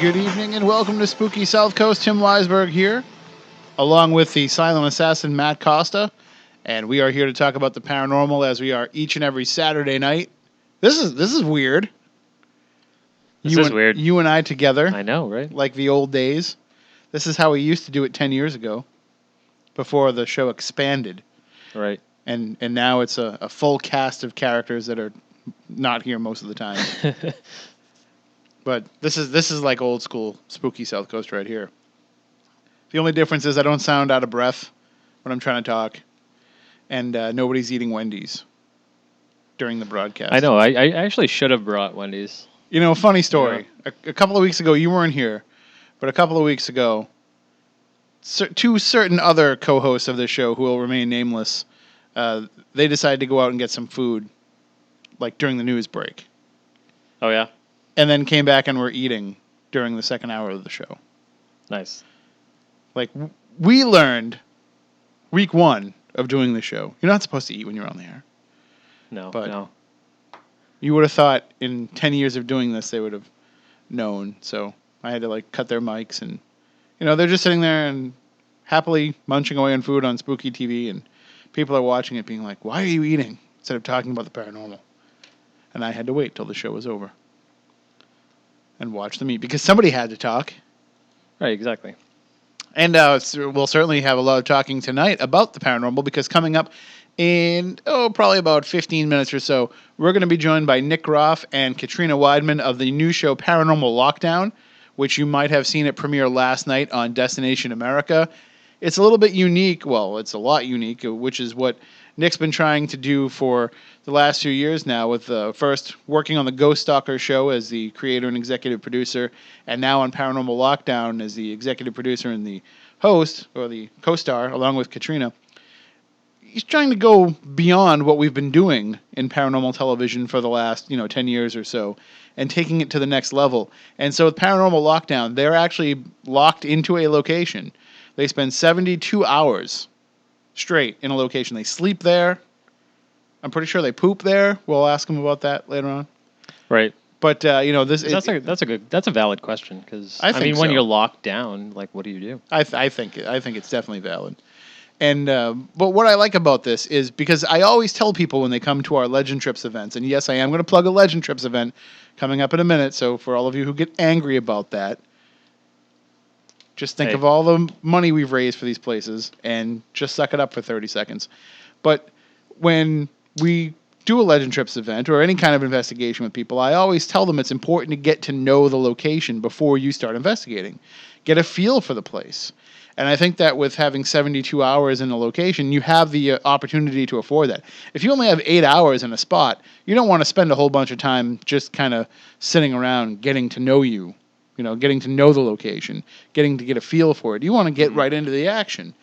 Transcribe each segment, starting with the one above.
Good evening and welcome to Spooky South Coast. Tim WEISBERG here, along with the silent assassin Matt Costa, and we are here to talk about the paranormal as we are each and every Saturday night. This is weird. This is weird. You and I together. I know, right? Like the old days. This is how we used to do it 10 years ago, before the show expanded. Right. And now it's a full cast of characters that are not here most of the time. But this is like old school Spooky South Coast right here. The only difference is I don't sound out of breath when I'm trying to talk, and nobody's eating Wendy's during the broadcast. I know. I actually should have brought Wendy's. You know, funny story. Yeah. A couple of weeks ago, you weren't here, but a couple of weeks ago, two certain other co-hosts of this show who will remain nameless, they decided to go out and get some food, like during the news break. Oh, yeah? And then came back and were eating during the second hour of the show. Nice. Like, we learned week one of doing the show. You're not supposed to eat when you're on the air. No, but no. You would have thought in 10 years of doing this, they would have known. So I had to, like, cut their mics. And, you know, they're just sitting there and happily munching away on food on Spooky TV. And people are watching it being like, why are you eating? Instead of talking about the paranormal. And I had to wait till the show was over. And watch them eat, because somebody had to talk. Right, exactly. And we'll certainly have a lot of talking tonight about the paranormal, because coming up in, probably about 15 minutes or so, we're going to be joined by Nick Groff and Katrina Weidman of the new show Paranormal Lockdown, which you might have seen it premiere last night on Destination America. It's a little bit unique. Well, it's a lot unique, which is what Nick's been trying to do for the last few years now, with first working on the Ghost Stalker show as the creator and executive producer, and now on Paranormal Lockdown as the executive producer and the host, or the co-star, along with Katrina. He's trying to go beyond what we've been doing in paranormal television for the last, 10 years or so, and taking it to the next level. And so with Paranormal Lockdown, they're actually locked into a location. They spend 72 hours straight in a location. They sleep there. I'm pretty sure they poop there. We'll ask them about that later on. Right. But this that's a valid question, because when you're locked down, like, what do you do? I think it's definitely valid. And but what I like about this is, because I always tell people when they come to our Legend Trips events, and yes, I am going to plug a Legend Trips event coming up in a minute. So for all of you who get angry about that, just think of all the money we've raised for these places and just suck it up for 30 seconds. But when we do a Legend Trips event or any kind of investigation with people, I always tell them it's important to get to know the location before you start investigating. Get a feel for the place. And I think that with having 72 hours in a location, you have the opportunity to afford that. If you only have 8 hours in a spot, you don't want to spend a whole bunch of time just kind of sitting around getting to know you. Getting to know the location, getting to get a feel for it. You want to get right into the action.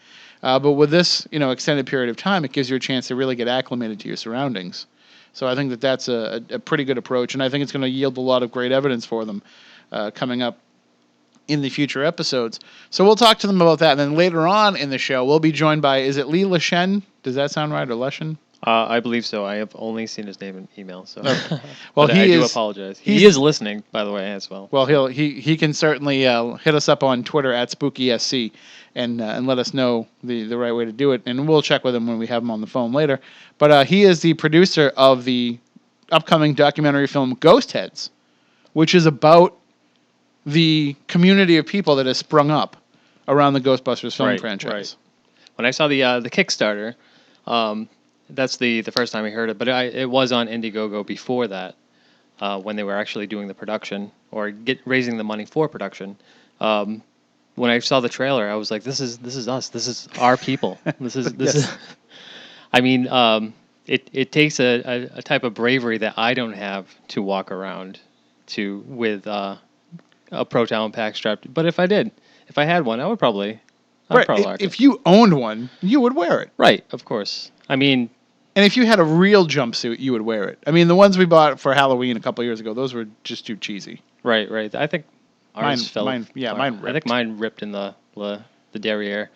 But with this, extended period of time, it gives you a chance to really get acclimated to your surroundings. So I think that that's a pretty good approach, and I think it's going to yield a lot of great evidence for them coming up in the future episodes. So we'll talk to them about that, and then later on in the show, we'll be joined by, is it Leshen? Does that sound right, or Leshen? I believe so. I have only seen his name in email, so okay. Well, I do apologize. He is listening, by the way, as well. Well, he can certainly hit us up on Twitter at SpookySC and let us know the right way to do it, and we'll check with him when we have him on the phone later. But he is the producer of the upcoming documentary film Ghostheads, which is about the community of people that has sprung up around the Ghostbusters film franchise. Right. When I saw the Kickstarter, that's the first time I heard it, but it was on Indiegogo before that, when they were actually doing the production or raising the money for production. When I saw the trailer, I was like, "This is us. This is our people. This is Yes. is." I mean, it takes a type of bravery that I don't have to walk around with a Proton pack strapped. But if I had one, I would probably. If you owned one, you would wear it. Right, of course. I mean. And if you had a real jumpsuit, you would wear it. I mean, the ones we bought for Halloween a couple of years ago, those were just too cheesy. Right. I think ours fell. Mine ripped. I think mine ripped in the derriere.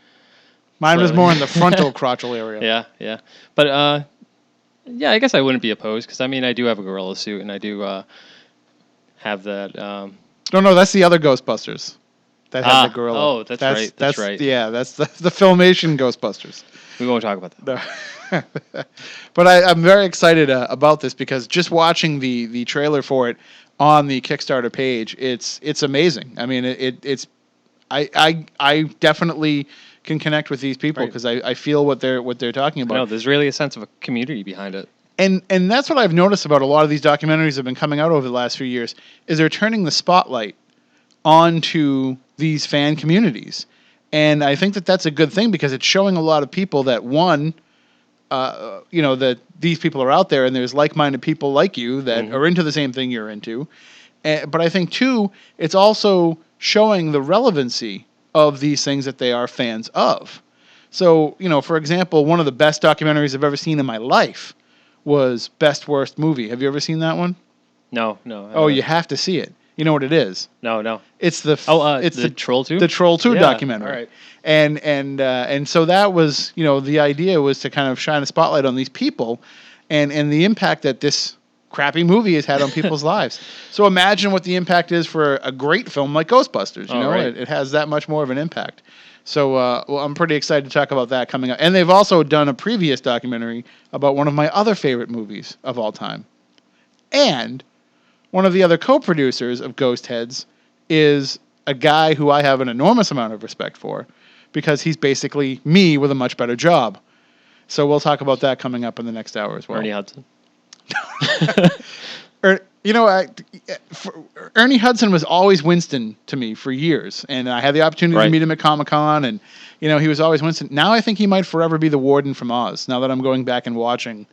Mine was more in the frontal crotchal area. Yeah. But I guess I wouldn't be opposed, because I mean, I do have a gorilla suit, and I do have that No, that's the other Ghostbusters. That had the gorilla. Oh, that's right. That's right. Yeah, that's the Filmation Ghostbusters. We won't talk about that. No. But I'm very excited about this because just watching the trailer for it on the Kickstarter page, it's amazing. I mean, it's I definitely can connect with these people because I feel what they're talking about. No, there's really a sense of a community behind it. And that's what I've noticed about a lot of these documentaries that have been coming out over the last few years is they're turning the spotlight onto these fan communities. And I think that that's a good thing because it's showing a lot of people that that these people are out there and there's like-minded people like you that are into the same thing you're into. But I think too, it's also showing the relevancy of these things that they are fans of. So, for example, one of the best documentaries I've ever seen in my life was Best Worst Movie. Have you ever seen that one? No. Oh, you have to see it. You know what it is? No. It's the it's the Troll 2? The Troll 2 documentary. All right. And so that was, the idea was to kind of shine a spotlight on these people and the impact that this crappy movie has had on people's lives. So imagine what the impact is for a great film like Ghostbusters. Right. It has that much more of an impact. So I'm pretty excited to talk about that coming up. And they've also done a previous documentary about one of my other favorite movies of all time. And one of the other co-producers of Ghostheads is a guy who I have an enormous amount of respect for because he's basically me with a much better job. So we'll talk about that coming up in the next hour as well. Ernie Hudson. Ernie Hudson was always Winston to me for years, and I had the opportunity to meet him at Comic-Con, and he was always Winston. Now I think he might forever be the Warden from Oz. Now that I'm going back and watching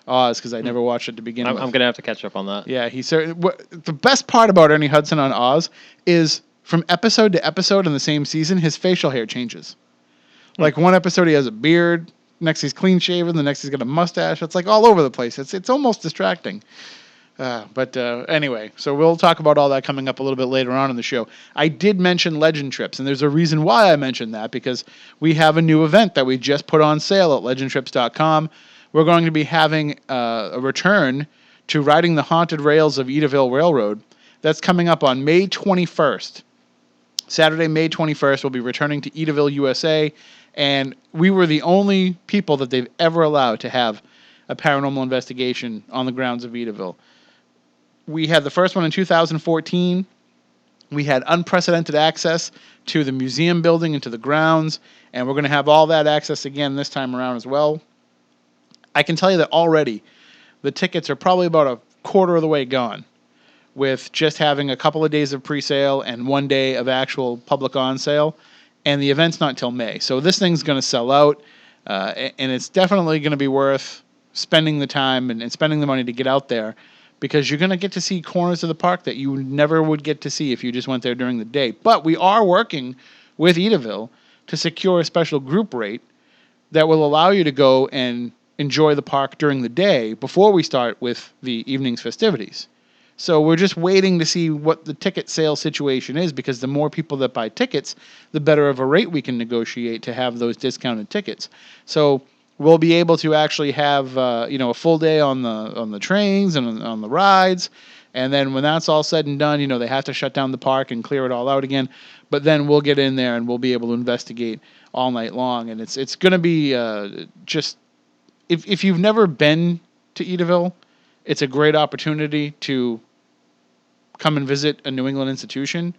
Oz because I never watched it to begin with. I'm gonna have to catch up on that. Yeah, the best part about Ernie Hudson on Oz is from episode to episode in the same season, his facial hair changes. Like one episode he has a beard, next he's clean shaven, the next he's got a mustache. It's like all over the place. It's almost distracting. But anyway, so we'll talk about all that coming up a little bit later on in the show. I did mention Legend Trips, and there's a reason why I mentioned that, because we have a new event that we just put on sale at legendtrips.com. We're going to be having a return to riding the haunted rails of Edaville Railroad. That's coming up on May 21st. Saturday, May 21st, we'll be returning to Edaville, USA, and we were the only people that they've ever allowed to have a paranormal investigation on the grounds of Edaville. We had the first one in 2014. We had unprecedented access to the museum building and to the grounds, and we're going to have all that access again this time around as well. I can tell you that already the tickets are probably about a quarter of the way gone, with just having a couple of days of pre-sale and 1 day of actual public on sale, and the event's not until May. So this thing's going to sell out, and it's definitely going to be worth spending the time and spending the money to get out there, because you're going to get to see corners of the park that you never would get to see if you just went there during the day. But we are working with Edaville to secure a special group rate that will allow you to go and enjoy the park during the day before we start with the evening's festivities. So we're just waiting to see what the ticket sale situation is, because the more people that buy tickets, the better of a rate we can negotiate to have those discounted tickets. So we'll be able to actually have a full day on the trains and on the rides, and then when that's all said and done, they have to shut down the park and clear it all out again. But then we'll get in there and we'll be able to investigate all night long, and it's going to be just if you've never been to Edaville, it's a great opportunity to come and visit a New England institution.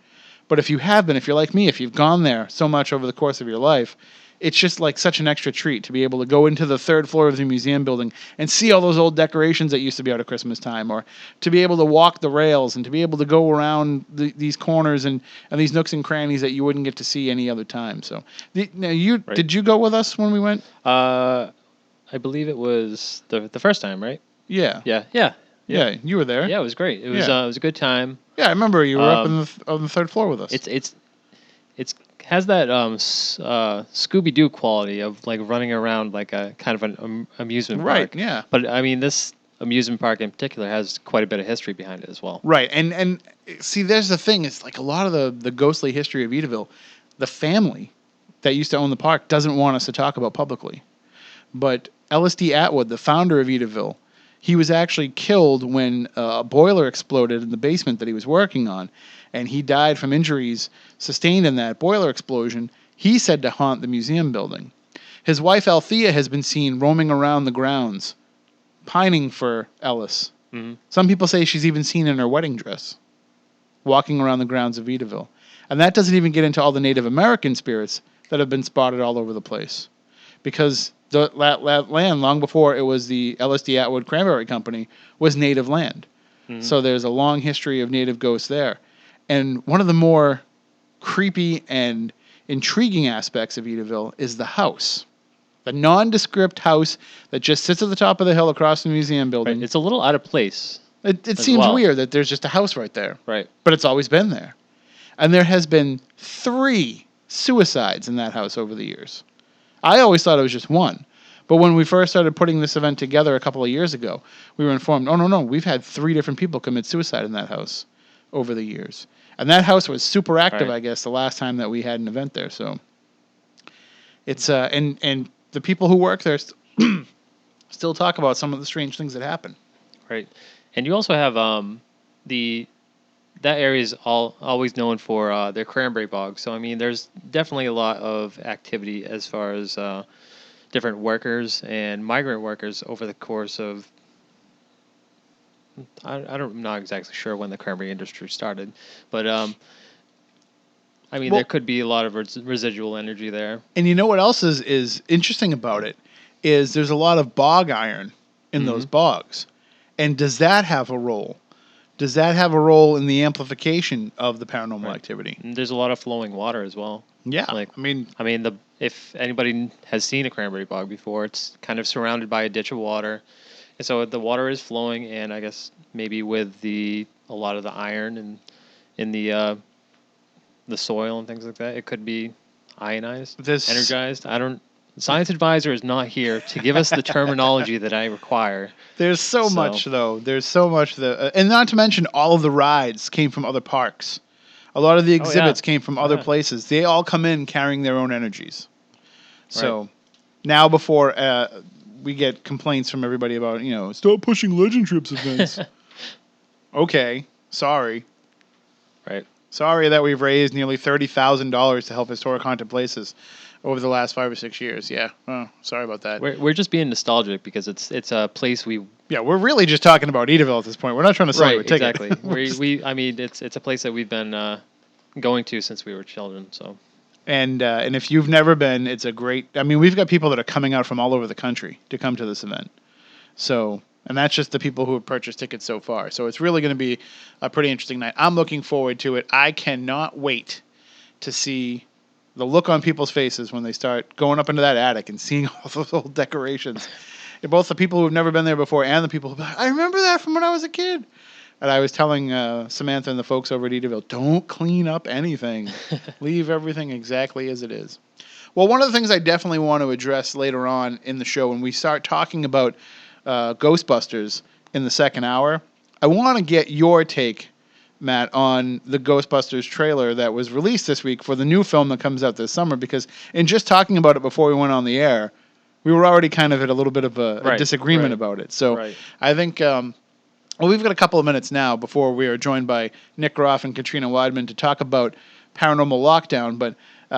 But if you have been, if you're like me, if you've gone there so much over the course of your life, it's just like such an extra treat to be able to go into the third floor of the museum building and see all those old decorations that used to be out at Christmas time, or to be able to walk the rails and to be able to go around these corners and these nooks and crannies that you wouldn't get to see any other time. So, did you go with us when we went? I believe it was the first time, right? Yeah. Yeah, you were there. Yeah, it was great. It was a good time. Yeah, I remember you were up on the third floor with us. It's has that Scooby-Doo quality of like running around like a kind of an amusement park. Right, yeah. But I mean, this amusement park in particular has quite a bit of history behind it as well. Right, and see, there's the thing. It's like a lot of the ghostly history of Edaville, the family that used to own the park doesn't want us to talk about publicly. But LSD Atwood, the founder of Edaville, He was actually killed when a boiler exploded in the basement that he was working on, and he died from injuries sustained in that boiler explosion. He's said to haunt the museum building. His wife Althea has been seen roaming around the grounds, pining for Ellis. Mm-hmm. Some people say she's even seen in her wedding dress, walking around the grounds of Edaville. And that doesn't even get into all the Native American spirits that have been spotted all over the place. Because that land, long before it was the LSD Atwood Cranberry Company, was native land. Mm-hmm. So there's a long history of native ghosts there. And one of the more creepy and intriguing aspects of Edaville is the house. The nondescript house that just sits at the top of the hill across the museum building. Right. It's a little out of place. It seems weird that there's just a house right there. Right. But it's always been there. And there has been 3 suicides in that house over the years. I always thought it was just one. But when we first started putting this event together a couple of years ago, we were informed, oh, no, we've had 3 different people commit suicide in that house over the years. And that house was super active, I guess, the last time that we had an event there. So it's, and the people who work there still talk about some of the strange things that happen. Right. And you also have that area is always known for their cranberry bog. So, I mean, there's definitely a lot of activity as far as different workers and migrant workers over the course of, I'm not exactly sure when the cranberry industry started, but I mean, there could be a lot of residual energy there. And you know what else is interesting about it is there's a lot of bog iron in those bogs. And does that have a role? Does that have a role in the amplification of the paranormal activity? And there's a lot of flowing water as well. Yeah. Like, I mean, if anybody has seen a cranberry bog before, it's kind of surrounded by a ditch of water. And so the water is flowing, and I guess maybe with a lot of the iron and in the soil and things like that, it could be ionized, energized. Science advisor is not here to give us the terminology that I require. There's so much, though. There's so much and not to mention all of the rides came from other parks. A lot of the exhibits came from other places. They all come in carrying their own energies. So now before we get complaints from everybody about, stop pushing Legend Trips events. Okay, sorry. Right. Sorry that we've raised nearly $30,000 to help historic haunted places over the last 5 or 6 years. Yeah. Oh, sorry about that. We're just being nostalgic because it's a place we. Yeah, we're really just talking about Edaville at this point. We're not trying to sell you a ticket. Exactly. I mean, it's a place that we've been going to since we were children. So. And if you've never been, it's a great. I mean, we've got people that are coming out from all over the country to come to this event. So, and that's just the people who have purchased tickets so far. So it's really going to be a pretty interesting night. I'm looking forward to it. I cannot wait to see the look on people's faces when they start going up into that attic and seeing all those old decorations. And both the people who have never been there before and the people who I remember that from when I was a kid. And I was telling Samantha and the folks over at Edaville, don't clean up anything. Leave everything exactly as it is. Well, one of the things I definitely want to address later on in the show when we start talking about Ghostbusters in the second hour, I want to get your take, Matt, on the Ghostbusters trailer that was released this week for the new film that comes out this summer, because in just talking about it before we went on the air, we were already kind of at a little bit of a disagreement about it. So I think, we've got a couple of minutes now before we are joined by Nick Groff and Katrina Weidman to talk about Paranormal Lockdown, but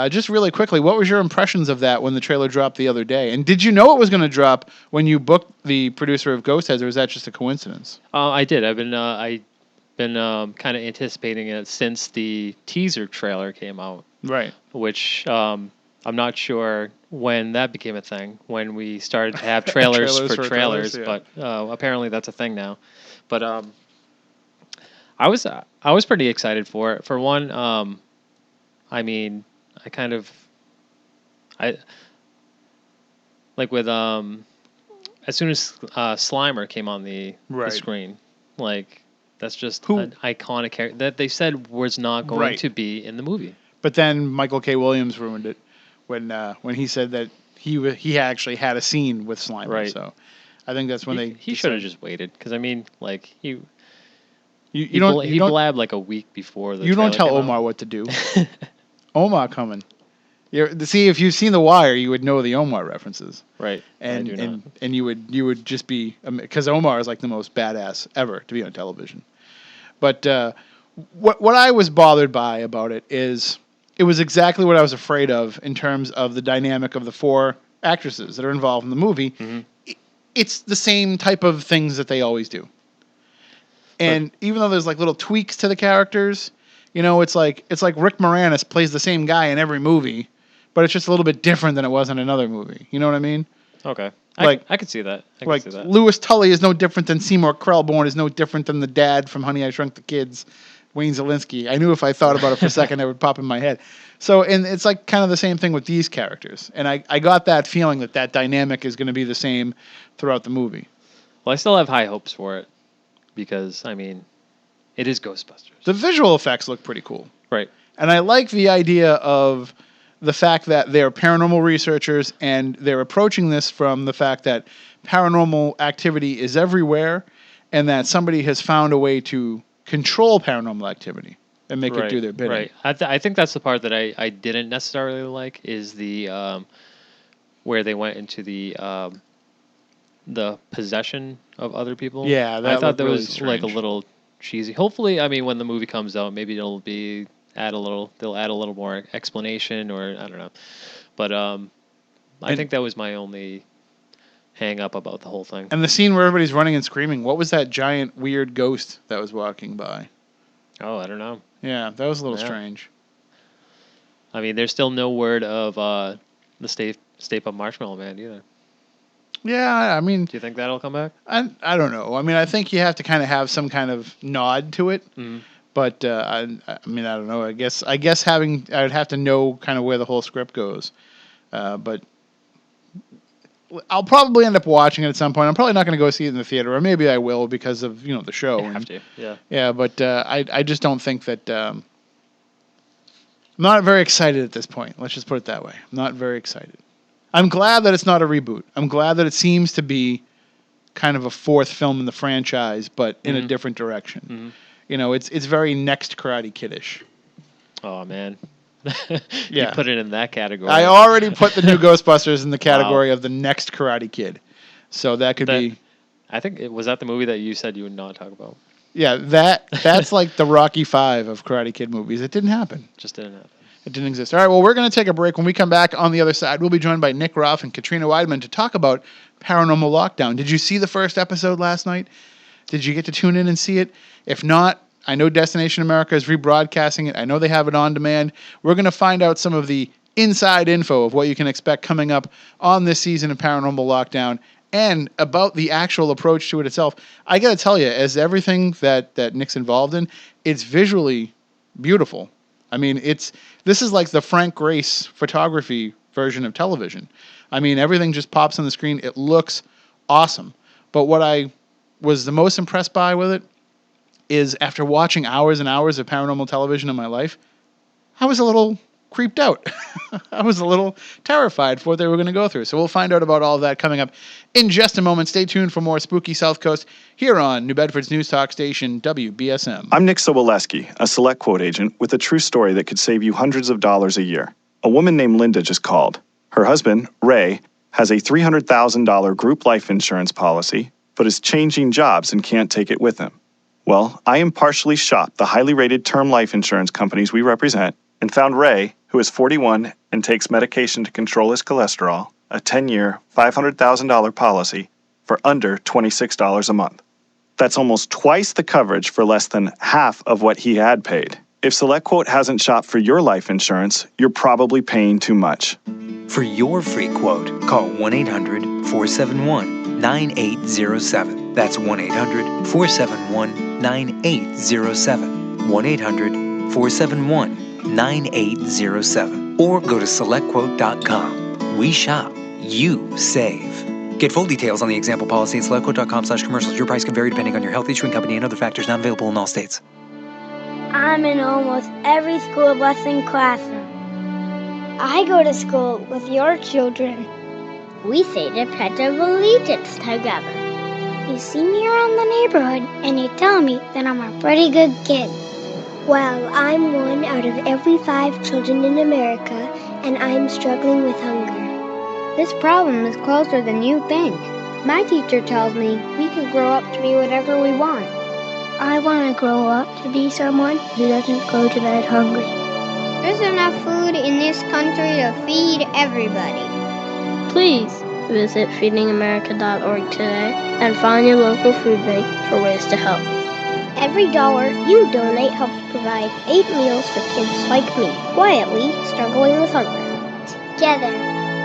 just really quickly, what was your impressions of that when the trailer dropped the other day? And did you know it was going to drop when you booked the producer of Ghostheads, or was that just a coincidence? I did. I've been kind of anticipating it since the teaser trailer came out. Right. Which I'm not sure when that became a thing, when we started to have trailers for trailers, but apparently that's a thing now. But I was pretty excited for it. For one, I mean, I like with as soon as Slimer came on the screen, like that's just an iconic character that they said was not going to be in the movie. But then Michael K. Williams ruined it when he said that he actually had a scene with Slimer. Right. So I think that's when he should have just waited, because I mean, like he blabbed like a week before the. You don't tell Omar what to do. Omar coming. See, if you've seen The Wire, you would know the Omar references. Right. I do not. And you would just be, because Omar is like the most badass ever to be on television. But what I was bothered by about it is it was exactly what I was afraid of in terms of the dynamic of the four actresses that are involved in the movie. Mm-hmm. It's the same type of things that they always do. And even though there's like little tweaks to the characters, it's like Rick Moranis plays the same guy in every movie, but it's just a little bit different than it was in another movie. You know what I mean? Okay. I could see that. I could see that. Louis Tully is no different than Seymour Krelborn, is no different than the dad from Honey, I Shrunk the Kids, Wayne Zielinski. I knew if I thought about it for a second, that would pop in my head. So, and it's like kind of the same thing with these characters. And I got that feeling that dynamic is going to be the same throughout the movie. Well, I still have high hopes for it because, I mean, it is Ghostbusters. The visual effects look pretty cool. Right. And I like the idea of the fact that they're paranormal researchers and they're approaching this from the fact that paranormal activity is everywhere and that somebody has found a way to control paranormal activity and make it do their bidding. Right. I think that's the part that I didn't necessarily like is the where they went into the possession of other people. Yeah, I thought that really was strange. like a little cheesy. Hopefully, I mean, when the movie comes out, maybe they'll add a little more explanation, or I don't know. But I think that was my only hang up about the whole thing. And the scene where everybody's running and screaming, what was that giant weird ghost that was walking by? Oh, I don't know. Yeah, that was a little strange. I mean, there's still no word of the Stay Puft Marshmallow Man either. Yeah, I mean... Do you think that'll come back? I don't know. I mean, I think you have to kind of have some kind of nod to it. Mm-hmm. But, I mean, I don't know. I guess I would have to know kind of where the whole script goes. But I'll probably end up watching it at some point. I'm probably not going to go see it in the theater, or maybe I will because of, the show. You have to, yeah. Yeah, but I just don't think that... I'm not very excited at this point. Let's just put it that way. I'm not very excited. I'm glad that it's not a reboot. I'm glad that it seems to be kind of a fourth film in the franchise, but in a different direction. Mm-hmm. It's very Next Karate Kid-ish. Oh, man. Yeah. You put it in that category. I already put the new Ghostbusters in the category of the Next Karate Kid. So that could be... I think was that the movie that you said you would not talk about? Yeah, that's like the Rocky V of Karate Kid movies. It didn't happen. Just didn't happen. It didn't exist. All right, well, we're going to take a break. When we come back on the other side, we'll be joined by Nick Groff and Katrina Weidman to talk about Paranormal Lockdown. Did you see the first episode last night? Did you get to tune in and see it? If not, I know Destination America is rebroadcasting it. I know they have it on demand. We're going to find out some of the inside info of what you can expect coming up on this season of Paranormal Lockdown and about the actual approach to it itself. I got to tell you, as everything that Nick's involved in, it's visually beautiful. I mean, this is like the Frank Grace photography version of television. I mean, everything just pops on the screen. It looks awesome. But what I was the most impressed by with it is after watching hours and hours of paranormal television in my life, I was a little creeped out. I was a little terrified for what they were going to go through. So we'll find out about all of that coming up in just a moment. Stay tuned for more Spooky South Coast here on New Bedford's news talk station, WBSM. I'm Nick Soboleski, a Select Quote agent with a true story that could save you hundreds of dollars a year. A woman named Linda just called. Her husband, Ray, has a $300,000 group life insurance policy, but is changing jobs and can't take it with him. Well, I impartially shopped the highly rated term life insurance companies we represent and found Ray, who is 41 and takes medication to control his cholesterol, a 10-year, $500,000 policy for under $26 a month. That's almost twice the coverage for less than half of what he had paid. If SelectQuote hasn't shopped for your life insurance, you're probably paying too much. For your free quote, call 1-800-471-9807. That's 1-800-471-9807. 1-800-471-9807. Or go to SelectQuote.com. We shop, you save. Get full details on the example policy at SelectQuote.com/commercials. Your price can vary depending on your health, issuing company, and other factors not available in all states. I'm in almost every school bus and classroom. I go to school with your children. We say the Pledge of Allegiance together. You see me around the neighborhood, and you tell me that I'm a pretty good kid. Well, I'm one out of every 5 children in America, and I'm struggling with hunger. This problem is closer than you think. My teacher tells me we can grow up to be whatever we want. I want to grow up to be someone who doesn't go to bed hungry. There's enough food in this country to feed everybody. Please visit feedingamerica.org today and find your local food bank for ways to help. Every dollar you donate helps provide 8 meals for kids like me, quietly struggling with hunger. Together,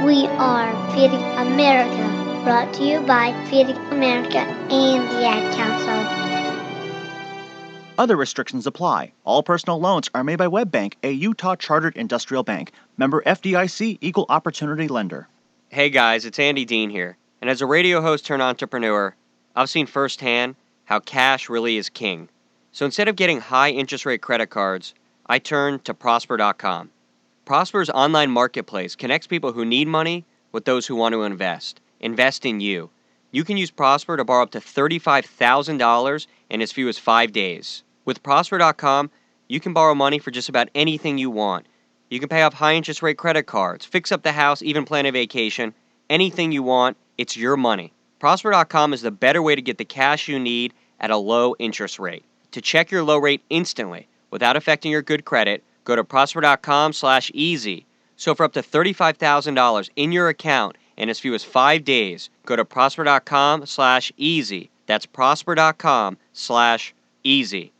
we are Feeding America, brought to you by Feeding America and the Ad Council. Other restrictions apply. All personal loans are made by WebBank, a Utah chartered industrial bank. Member FDIC, equal opportunity lender. Hey guys, it's Andy Dean here. And as a radio host turned entrepreneur, I've seen firsthand how cash really is king. So instead of getting high interest rate credit cards, I turned to Prosper.com. Prosper's online marketplace connects people who need money with those who want to invest. Invest in you. You can use Prosper to borrow up to $35,000 in as few as 5 days. With Prosper.com, you can borrow money for just about anything you want. You can pay off high interest rate credit cards, fix up the house, even plan a vacation. Anything you want, it's your money. Prosper.com is the better way to get the cash you need at a low interest rate. To check your low rate instantly without affecting your good credit, go to Prosper.com/easy. So for up to $35,000 in your account in as few as 5 days, go to Prosper.com/easy. That's Prosper.com/easy.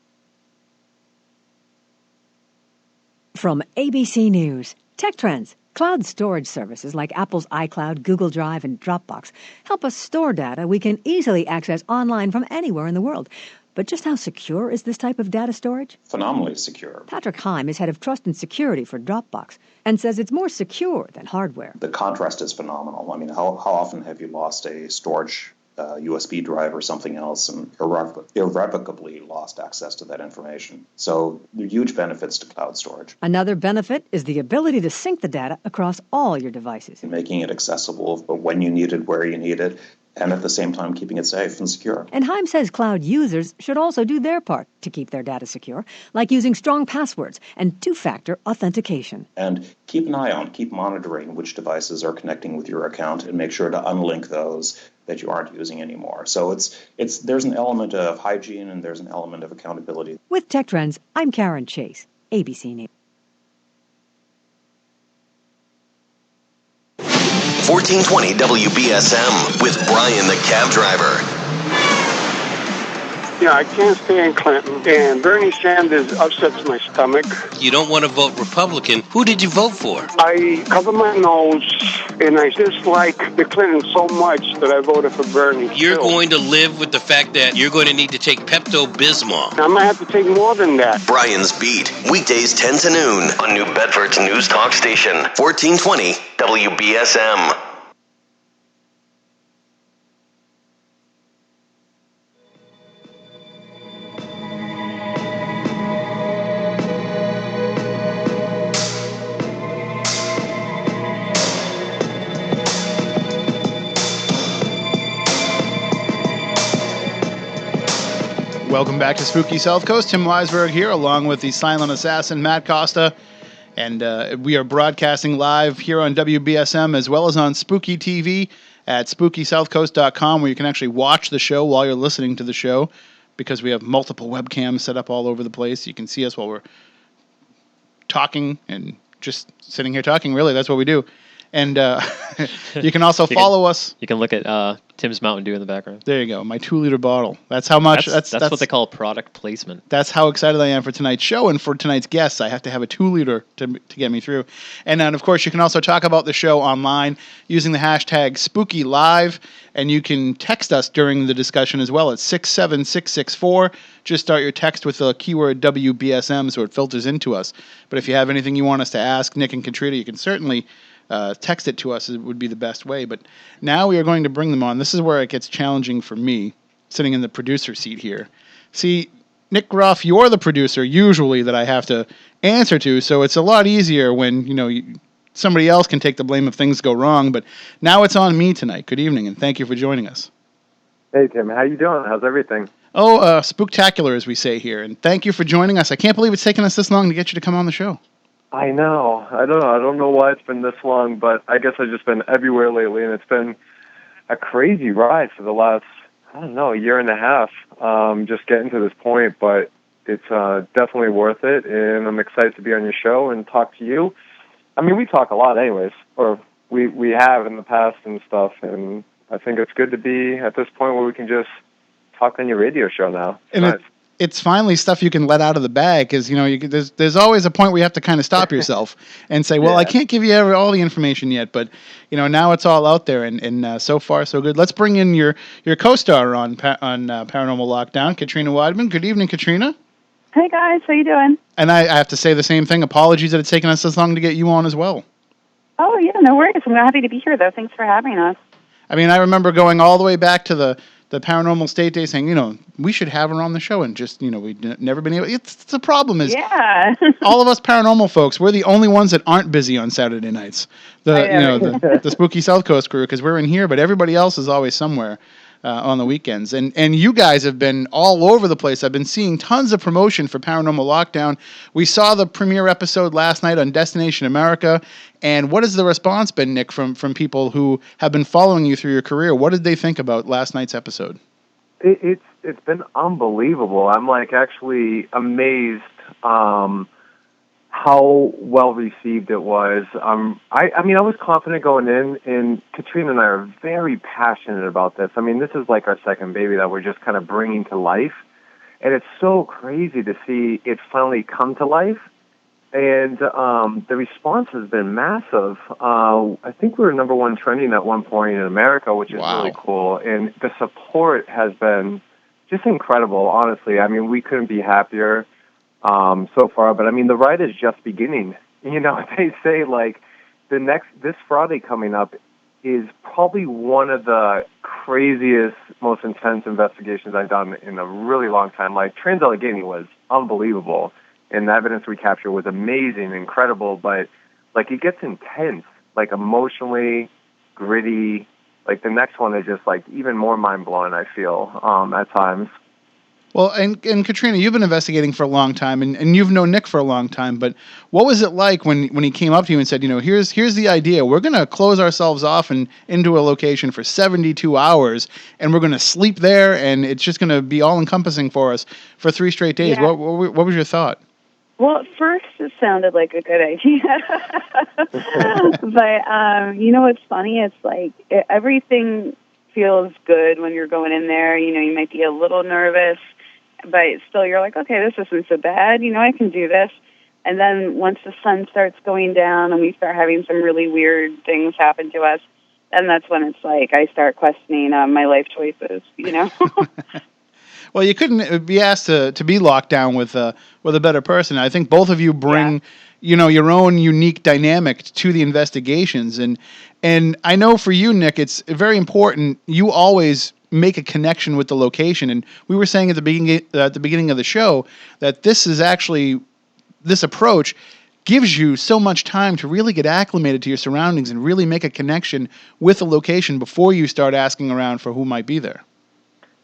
From ABC News, Tech Trends. Cloud storage services like Apple's iCloud, Google Drive, and Dropbox help us store data we can easily access online from anywhere in the world. But just how secure is this type of data storage? Phenomenally secure. Patrick Heim is head of trust and security for Dropbox and says it's more secure than hardware. The contrast is phenomenal. I mean, how often have you lost a storage USB drive or something else and irrevocably lost access to that information? So there are huge benefits to cloud storage. Another benefit is the ability to sync the data across all your devices. Making it accessible when you need it, where you need it, and at the same time keeping it safe and secure. And Heim says cloud users should also do their part to keep their data secure, like using strong passwords and two-factor authentication. And keep an eye on, keep monitoring which devices are connecting with your account and make sure to unlink those that you aren't using anymore. So there's an element of hygiene and there's an element of accountability. With Tech Trends, I'm Karen Chase, ABC News. 1420 WBSM with Brian the cab driver. Yeah, I can't stand Clinton, and Bernie Sanders upsets my stomach. You don't want to vote Republican. Who did you vote for? I cover my nose, and I dislike the Clintons so much that I voted for Bernie. You're going to live with the fact that you're going to need to take Pepto-Bismol. I might have to take more than that. Brian's Beat, weekdays 10 to noon on New Bedford's news talk station, 1420 WBSM. Welcome back to Spooky South Coast. Tim WEISBERG here, along with the silent assassin, Matt Costa. And we are broadcasting live here on WBSM as well as on Spooky TV at SpookySouthCoast.com, where you can actually watch the show while you're listening to the show, because we have multiple webcams set up all over the place. You can see us while we're talking and just sitting here talking. Really, that's what we do. And you can also follow us. You can look at Tim's Mountain Dew in the background. There you go, my 2-liter bottle. That's how much. That's what they call product placement. That's how excited I am for tonight's show and for tonight's guests. I have to have a 2-liter to get me through. And then, of course, you can also talk about the show online using the hashtag SpookyLive, and you can text us during the discussion as well at 67664. Just start your text with the keyword WBSM so it filters into us. But if you have anything you want us to ask Nick and Katrina, you can certainly text it to us. It would be the best way. But now we are going to bring them on. This is where it gets challenging for me, sitting in the producer seat here. See, Nick Groff, you're the producer usually that I have to answer to, so it's a lot easier when somebody else can take the blame if things go wrong. But now it's on me tonight. Good evening, and thank you for joining us. Hey, Tim. How you doing? How's everything? Oh, spooktacular, as we say here. And thank you for joining us. I can't believe it's taken us this long to get you to come on the show. I know. I don't know. I don't know why it's been this long, but I guess I've just been everywhere lately, and it's been a crazy ride for the last, I don't know, a year and a half, just getting to this point, but it's definitely worth it, and I'm excited to be on your show and talk to you. I mean, we talk a lot anyways, or we have in the past and stuff, and I think it's good to be at this point where we can just talk on your radio show now. And Nice. it's finally stuff you can let out of the bag, because there's always a point where you have to kind of stop yourself and say, well, I can't give you all the information yet, but now it's all out there, and so far so good. Let's bring in your co-star on Paranormal Lockdown, Katrina Weidman. Good evening, Katrina. Hey guys, how you doing? And I have to say the same thing. Apologies that it's taken us this long to get you on as well. Oh yeah, no worries. I'm happy to be here though. Thanks for having us. I mean, I remember going all the way back to the Paranormal State Day saying, we should have her on the show, and just, we'd never been able. It's the problem is, all of us paranormal folks, we're the only ones that aren't busy on Saturday nights. The Spooky South Coast crew, because we're in here, but everybody else is always somewhere on the weekends. And you guys have been all over the place. I've been seeing tons of promotion for Paranormal Lockdown. We saw the premiere episode last night on Destination America. And what has the response been, Nick, from people who have been following you through your career? What did they think about last night's episode? It's been unbelievable. I'm actually amazed how well received it was. I mean, I was confident going in, and Katrina and I are very passionate about this. I mean, this is like our second baby that we're just kind of bringing to life, and it's so crazy to see it finally come to life. And the response has been massive. I think we were #1 trending at one point in America, which is really cool. And the support has been just incredible, honestly. I mean, we couldn't be happier so far. But, I mean, the ride is just beginning. They say, this Friday coming up is probably one of the craziest, most intense investigations I've done in a really long time. Trans-Allegheny was unbelievable. And the evidence we captured was amazing, incredible, but, it gets intense, emotionally, gritty. The next one is just, even more mind-blowing, I feel, at times. Well, and Katrina, you've been investigating for a long time, and you've known Nick for a long time, but what was it like when he came up to you and said, here's the idea. We're going to close ourselves off into a location for 72 hours, and we're going to sleep there, and it's just going to be all-encompassing for us for 3 straight days. Yeah. What was your thought? Well, at first it sounded like a good idea. But, what's funny? It's everything feels good when you're going in there. You might be a little nervous, but still you're like, okay, this isn't so bad. I can do this. And then once the sun starts going down and we start having some really weird things happen to us, then that's when it's I start questioning my life choices, Well, you couldn't be asked to be locked down with a better person. I think both of you bring, your own unique dynamic to the investigations, and I know for you, Nick, it's very important. You always make a connection with the location, and we were saying at the beginning of the show that this approach gives you so much time to really get acclimated to your surroundings and really make a connection with the location before you start asking around for who might be there.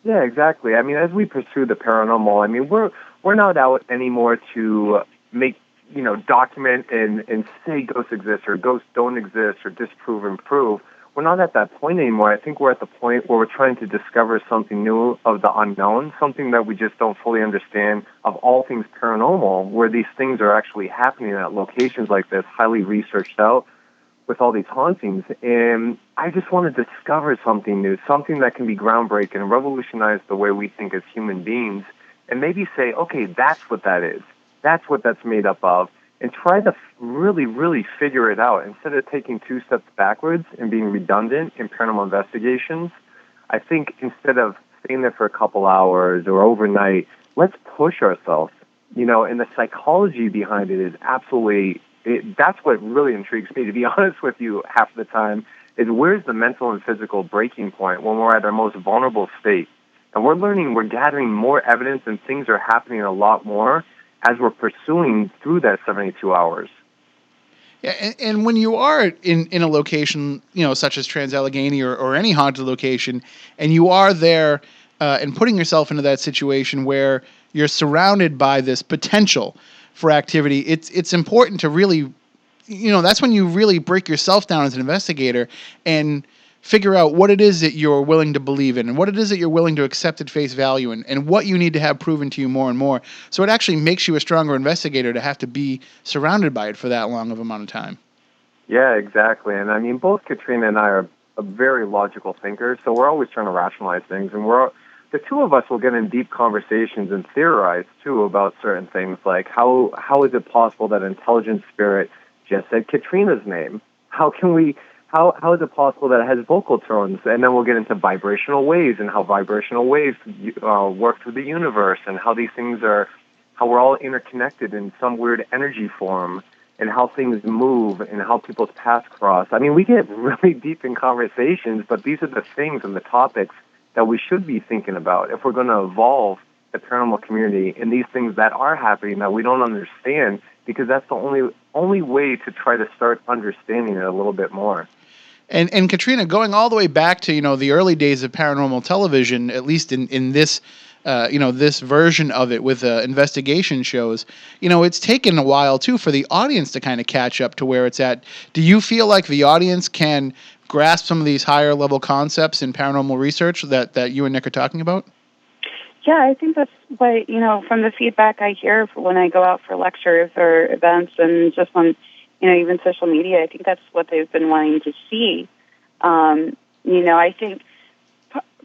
Yeah, exactly. I mean, as we pursue the paranormal, I mean, we're not out anymore to make, document and say ghosts exist or ghosts don't exist or disprove and prove. We're not at that point anymore. I think we're at the point where we're trying to discover something new of the unknown, something that we just don't fully understand of all things paranormal, where these things are actually happening at locations like this, highly researched out, with all these hauntings, and I just want to discover something new, something that can be groundbreaking and revolutionize the way we think as human beings, and maybe say, okay, that's what that is. That's what that's made up of, and try to really, really figure it out. Instead of taking 2 steps backwards and being redundant in paranormal investigations, I think instead of staying there for a couple hours or overnight, let's push ourselves, and the psychology behind it is absolutely that's what really intrigues me, to be honest with you, half the time, is where's the mental and physical breaking point when we're at our most vulnerable state. And we're gathering more evidence, and things are happening a lot more as we're pursuing through that 72 hours. Yeah, and when you are in a location, such as Trans-Allegheny or any haunted location, and you are there and putting yourself into that situation where you're surrounded by this potential for activity, it's important to really, that's when you really break yourself down as an investigator and figure out what it is that you're willing to believe in and what it is that you're willing to accept at face value and what you need to have proven to you more and more. So it actually makes you a stronger investigator to have to be surrounded by it for that long of amount of time. Yeah, exactly. And I mean, both Katrina and I are very logical thinkers, so we're always trying to rationalize things. And the two of us will get in deep conversations and theorize, too, about certain things, like how is it possible that intelligent spirit just said Katrina's name? How is it possible that it has vocal tones? And then we'll get into vibrational waves and how vibrational waves work through the universe and how these things how we're all interconnected in some weird energy form and how things move and how people's paths cross. I mean, we get really deep in conversations, but these are the things and the topics that we should be thinking about if we're going to evolve the paranormal community and these things that are happening that we don't understand, because that's the only way to try to start understanding it a little bit more. And Katrina, going all the way back to the early days of paranormal television, at least in this this version of it with investigation shows, it's taken a while too for the audience to kind of catch up to where it's at. Do you feel like the audience can grasp some of these higher level concepts in paranormal research that you and Nick are talking about? Yeah, I think that's what, from the feedback I hear when I go out for lectures or events and just on, even social media, I think that's what they've been wanting to see. I think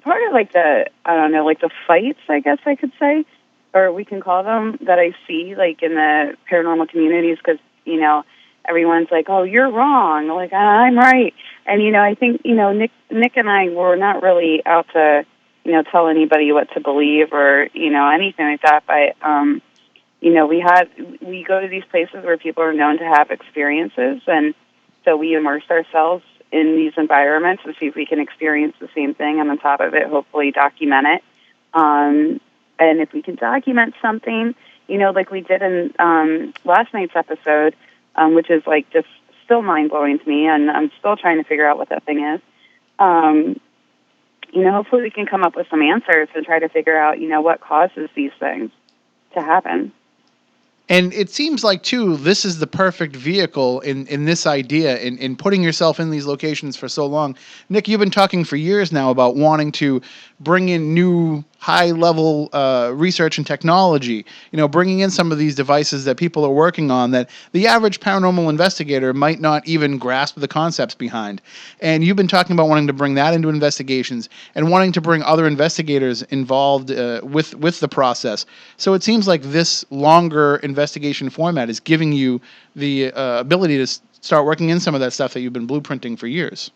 part of the fights, I guess I could say, or we can call them, that I see like in the paranormal communities, because, everyone's like, oh, you're wrong, like I'm right. And, I think, Nick and I were not really out to, tell anybody what to believe or, anything like that. But, we go to these places where people are known to have experiences. And so we immerse ourselves in these environments to see if we can experience the same thing. And on top of it, hopefully document it. And if we can document something, like we did in last night's episode, which is like just still mind-blowing to me, and I'm still trying to figure out what that thing is. Hopefully we can come up with some answers and try to figure out, what causes these things to happen. And it seems like, too, this is the perfect vehicle in this idea, in putting yourself in these locations for so long. Nick, you've been talking for years now about wanting to bring in new high-level research and technology, bringing in some of these devices that people are working on that the average paranormal investigator might not even grasp the concepts behind. And you've been talking about wanting to bring that into investigations and wanting to bring other investigators involved with the process. So it seems like this longer investigation format is giving you the ability to start working in some of that stuff that you've been blueprinting for years.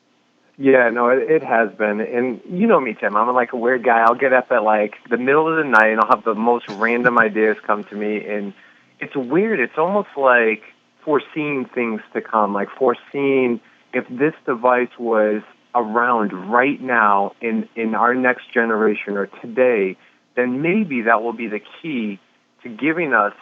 Yeah, no, it has been. And you know me, Tim. I'm like a weird guy. I'll get up at like the middle of the night and I'll have the most random ideas come to me. And it's weird. It's almost like foreseeing things to come, like foreseeing if this device was around right now in our next generation or today, then maybe that will be the key to giving us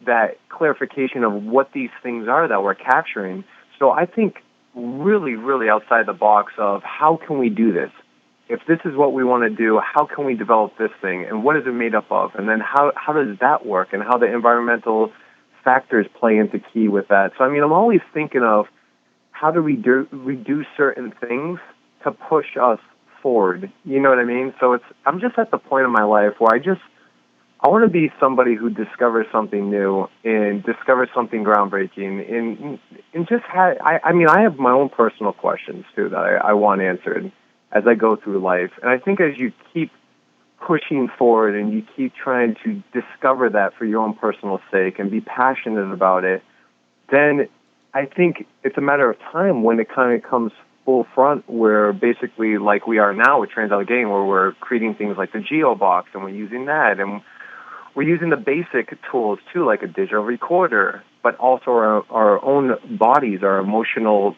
that clarification of what these things are that we're capturing. So I think really, really outside the box of how can we do this? If this is what we want to do, how can we develop this thing? And what is it made up of? And then how does that work? And how the environmental factors play into key with that. So, I mean, I'm always thinking of how do we do certain things to push us forward? You know what I mean? So I'm just at the point in my life where I want to be somebody who discovers something new and discovers something groundbreaking and just I have my own personal questions too that I want answered as I go through life. And I think as you keep pushing forward and you keep trying to discover that for your own personal sake and be passionate about it, then I think it's a matter of time when it kind of comes full front, where basically like we are now with Trans-Allegheny, where we're creating things like the GeoBox and we're using that, and we're using the basic tools, too, like a digital recorder, but also our own bodies, our emotional,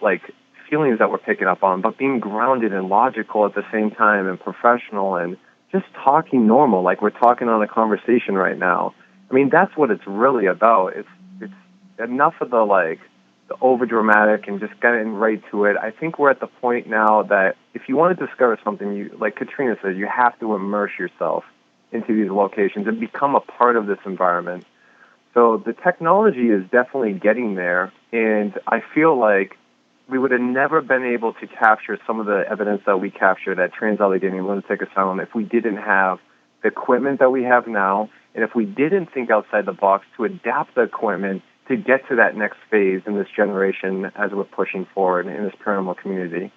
feelings that we're picking up on, but being grounded and logical at the same time and professional and just talking normal, like we're talking on a conversation right now. I mean, that's what it's really about. It's enough of the over-dramatic and just getting right to it. I think we're at the point now that if you want to discover something, like Katrina said, you have to immerse yourself into these locations and become a part of this environment. So the technology is definitely getting there, and I feel like we would have never been able to capture some of the evidence that we captured at Trans-Allegheny Lunatic Asylum if we didn't have the equipment that we have now, and if we didn't think outside the box to adapt the equipment to get to that next phase in this generation as we're pushing forward in this paranormal community.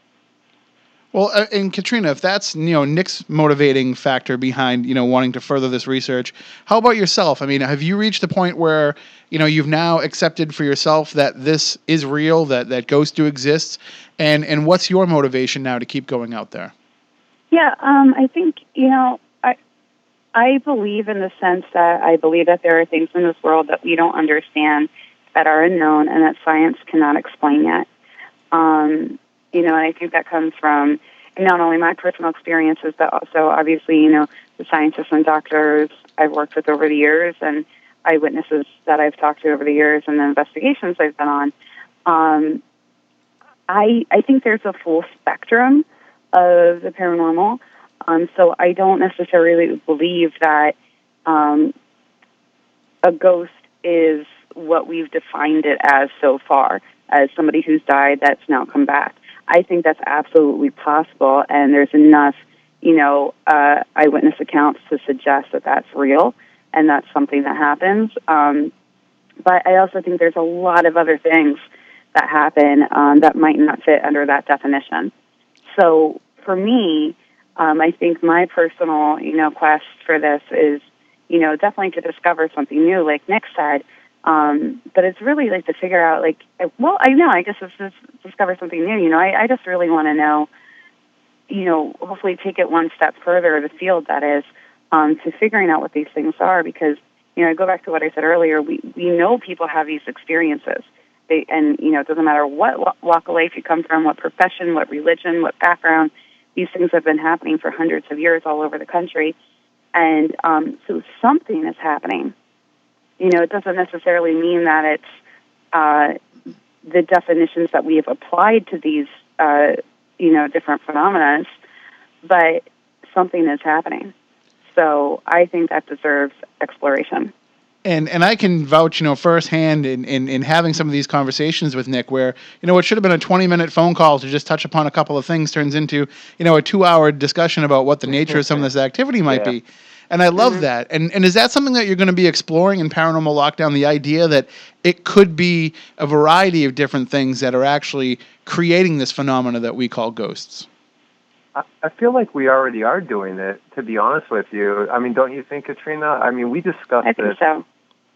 Well, and Katrina, if that's Nick's motivating factor behind wanting to further this research, how about yourself? I mean, have you reached the point where you've now accepted for yourself that this is real, that ghosts do exist, and what's your motivation now to keep going out there? Yeah, I think I believe in the sense that I believe that there are things in this world that we don't understand, that are unknown, and that science cannot explain yet. And I think that comes from not only my personal experiences, but also, obviously, the scientists and doctors I've worked with over the years and eyewitnesses that I've talked to over the years and the investigations I've been on. I think there's a full spectrum of the paranormal. So I don't necessarily believe that a ghost is what we've defined it as so far, as somebody who's died that's now come back. I think that's absolutely possible, and there's enough, eyewitness accounts to suggest that that's real, and that's something that happens. But I also think there's a lot of other things that happen that might not fit under that definition. So for me, I think my personal, quest for this is, definitely to discover something new, like Nick said. But it's really like to figure out, I guess it's just discover something new. I just really want to know, hopefully take it one step further, the field that is, to figuring out what these things are. Because, I go back to what I said earlier, we know people have these experiences. It doesn't matter what walk of life you come from, what profession, what religion, what background, these things have been happening for hundreds of years all over the country. And so something is happening. It doesn't necessarily mean that it's the definitions that we have applied to these, different phenomena, but something is happening. So I think that deserves exploration. And I can vouch, firsthand in having some of these conversations with Nick where, what should have been a 20-minute phone call to just touch upon a couple of things turns into, a 2-hour discussion about what the nature of some of this activity might be. And I love that. And is that something that you're going to be exploring in Paranormal Lockdown, the idea that it could be a variety of different things that are actually creating this phenomena that we call ghosts? I feel like we already are doing it, to be honest with you. I mean, don't you think, Katrina? I mean, we discussed this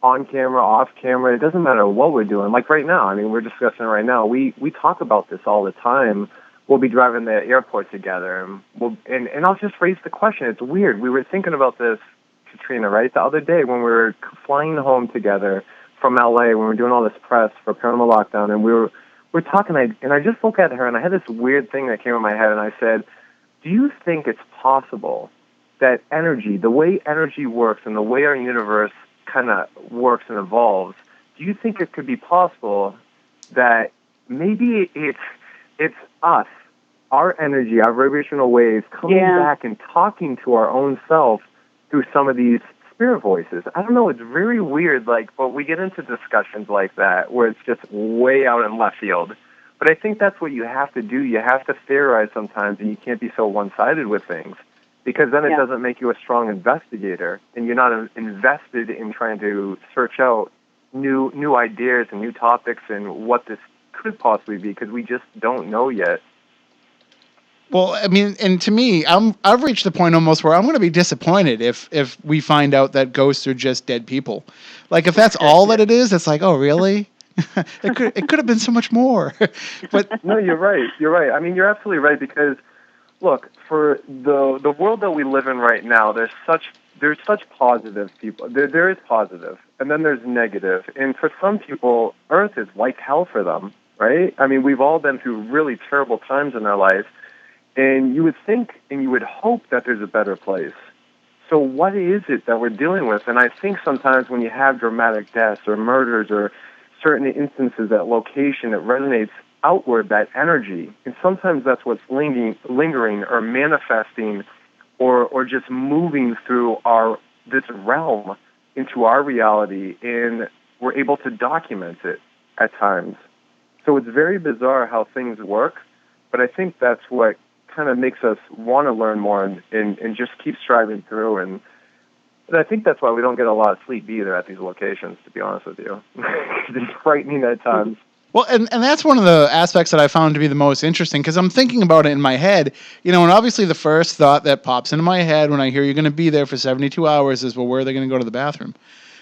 on camera, off camera. It doesn't matter what we're doing. Like right now, I mean, we're discussing it right now. We talk about this all the time. We'll be driving the airport together, and I'll just raise the question. It's weird. We were thinking about this, Katrina, right, the other day when we were flying home together from LA, when we were doing all this press for Paranormal Lockdown, and we're talking, and I just looked at her, and I had this weird thing that came in my head, and I said, do you think it's possible that energy, the way energy works and the way our universe kind of works and evolves, do you think it could be possible that maybe it's us, our energy, our vibrational waves coming back and talking to our own self through some of these spirit voices? I don't know, it's very weird, but we get into discussions like that where it's just way out in left field. But I think that's what you have to do. You have to theorize sometimes, and you can't be so one-sided with things, because then it doesn't make you a strong investigator, and you're not invested in trying to search out new ideas and new topics and what this could possibly be, because we just don't know yet. Well, I mean, and to me, I've reached the point almost where I'm going to be disappointed if we find out that ghosts are just dead people. Like, if that's all that it is, it's like, oh, really? It could have been so much more. But no, you're right. You're right. I mean, you're absolutely right, because look, for the world that we live in right now, there's such positive people. There is positive, and then there's negative. And for some people, Earth is like hell for them, right? I mean, we've all been through really terrible times in our life, and you would think and you would hope that there's a better place. So what is it that we're dealing with? And I think sometimes when you have dramatic deaths or murders or certain instances, that location, it resonates outward, that energy. And sometimes that's what's lingering or manifesting or just moving through this realm into our reality, and we're able to document it at times. So it's very bizarre how things work, but I think that's what kind of makes us want to learn more and just keep striving through. And I think that's why we don't get a lot of sleep either at these locations, to be honest with you. It's frightening at times. Well, and that's one of the aspects that I found to be the most interesting, because I'm thinking about it in my head, and obviously the first thought that pops into my head when I hear you're going to be there for 72 hours is, well, where are they going to go to the bathroom?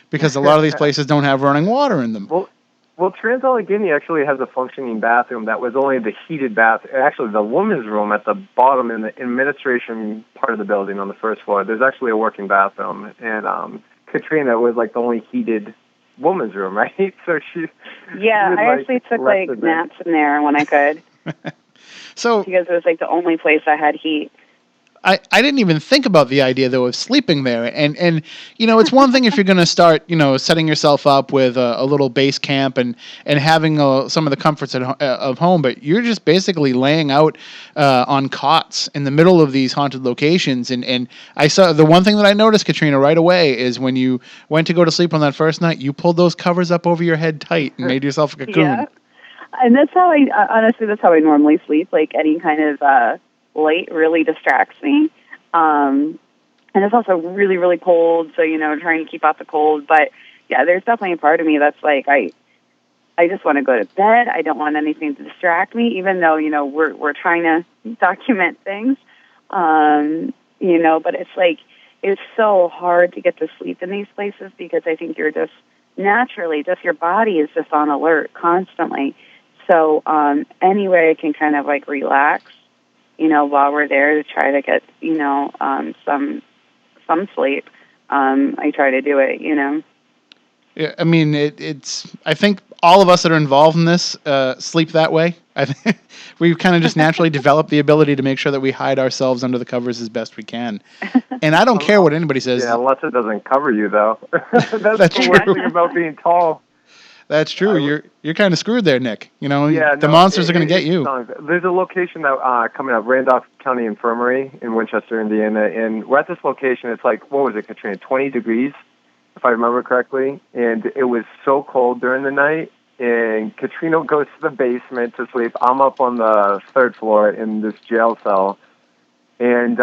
Because a lot of these places don't have running water in them. Well, Trans-Allegheny actually has a functioning bathroom that was only the heated bath. Actually, the women's room at the bottom in the administration part of the building on the first floor, there's actually a working bathroom. And Katrina was like the only heated woman's room, right? So Yeah, I actually took like naps in there when I could. So because it was like the only place I had heat. I didn't even think about the idea, though, of sleeping there. And it's one thing if you're going to start, setting yourself up with a little base camp and having some of the comforts of home, but you're just basically laying out on cots in the middle of these haunted locations. And I saw the one thing that I noticed, Katrina, right away is when you went to go to sleep on that first night, you pulled those covers up over your head tight and made yourself a cocoon. Yeah. And that's how that's how I normally sleep. Like any kind of light really distracts me. And it's also really, really cold, so, trying to keep out the cold. But, yeah, there's definitely a part of me that's like, I just want to go to bed. I don't want anything to distract me, even though, we're trying to document things. But it's like, it's so hard to get to sleep in these places because I think you're just naturally, your body is just on alert constantly. So any way I can kind of like relax, while we're there to try to get, some sleep, I try to do it, Yeah, I mean, I think all of us that are involved in this sleep that way. I think we've kind of just naturally developed the ability to make sure that we hide ourselves under the covers as best we can. And I don't care what anybody says. Yeah, unless it doesn't cover you, though. That's the worst thing about being tall. That's true. You're kind of screwed there, Nick. Yeah, the monsters are going to get you. There's a location that coming up, Randolph County Infirmary in Winchester, Indiana, and we're at this location. It's like, what was it, Katrina? 20 degrees, if I remember correctly, and it was so cold during the night. And Katrina goes to the basement to sleep. I'm up on the third floor in this jail cell, and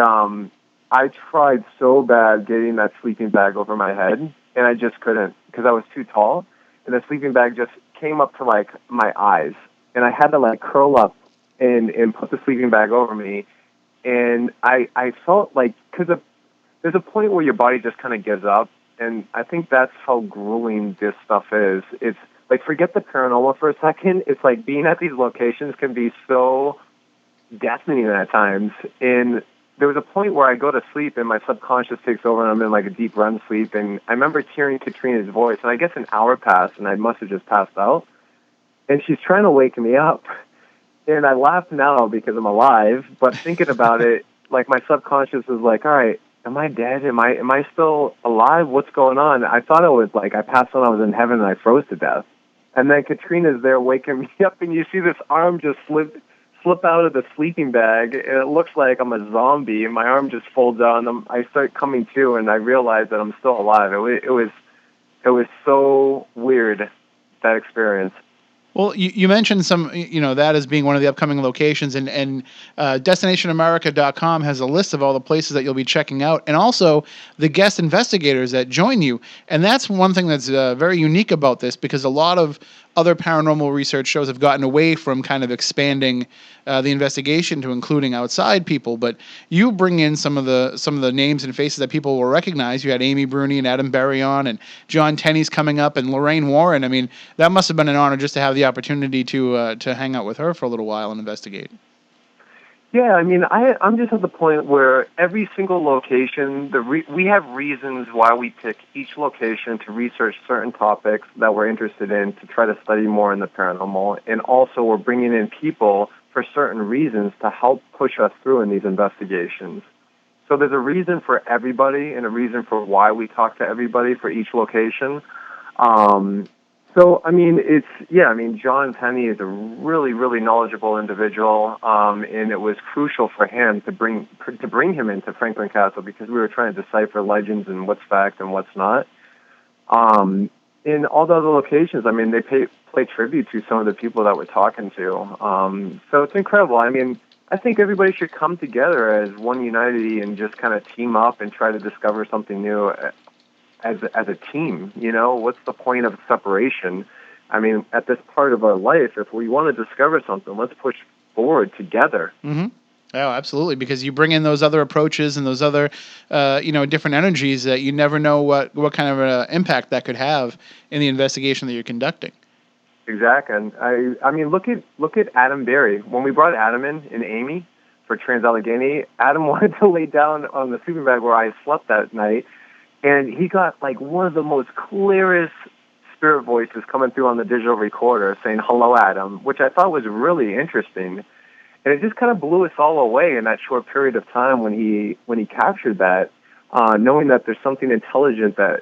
I tried so bad getting that sleeping bag over my head, and I just couldn't because I was too tall. And the sleeping bag just came up to, like, my eyes. And I had to, like, curl up and put the sleeping bag over me. And I felt like, because there's a point where your body just kind of gives up. And I think that's how grueling this stuff is. It's, like, forget the paranormal for a second. It's like being at these locations can be so deafening at times. And there was a point where I go to sleep and my subconscious takes over and I'm in like a deep REM sleep. And I remember hearing Katrina's voice, and I guess an hour passed and I must have just passed out. And she's trying to wake me up. And I laugh now because I'm alive, but thinking about it, like my subconscious was like, all right, am I dead? Am I still alive? What's going on? I thought it was like I passed on, I was in heaven and I froze to death. And then Katrina's there waking me up and you see this arm just slip out of the sleeping bag, and it looks like I'm a zombie, and my arm just folds out, and I start coming to, and I realize that I'm still alive. It was so weird, that experience. Well, you mentioned some, that as being one of the upcoming locations, and DestinationAmerica.com has a list of all the places that you'll be checking out, and also the guest investigators that join you. And that's one thing that's very unique about this, because a lot of other paranormal research shows have gotten away from kind of expanding the investigation to including outside people. But you bring in some of the names and faces that people will recognize. You had Amy Bruni and Adam Berry on, and John Tenney's coming up, and Lorraine Warren. I mean, that must have been an honor just to have the opportunity to hang out with her for a little while and investigate. Yeah, I mean, I'm just at the point where every single location, we have reasons why we pick each location to research certain topics that we're interested in to try to study more in the paranormal. And also we're bringing in people for certain reasons to help push us through in these investigations. So there's a reason for everybody and a reason for why we talk to everybody for each location. So, I mean, John Tenney is a really, really knowledgeable individual, and it was crucial for him to bring him into Franklin Castle because we were trying to decipher legends and what's fact and what's not. In all the other locations, I mean, they play tribute to some of the people that we're talking to. So it's incredible. I mean, I think everybody should come together as one unity and just kind of team up and try to discover something new as a team. You know, what's the point of separation? I mean, at this part of our life, if we want to discover something, let's push forward together. Mm-hmm. Oh, absolutely, because you bring in those other approaches and those other, different energies that you never know what kind of impact that could have in the investigation that you're conducting. Exactly, and I mean, look at Adam Berry. When we brought Adam in Amy for Trans-Allegheny, Adam wanted to lay down on the sleeping bag where I slept that night, and he got like one of the most clearest spirit voices coming through on the digital recorder saying, "Hello, Adam," which I thought was really interesting. And it just kind of blew us all away in that short period of time when he captured that, knowing that there's something intelligent that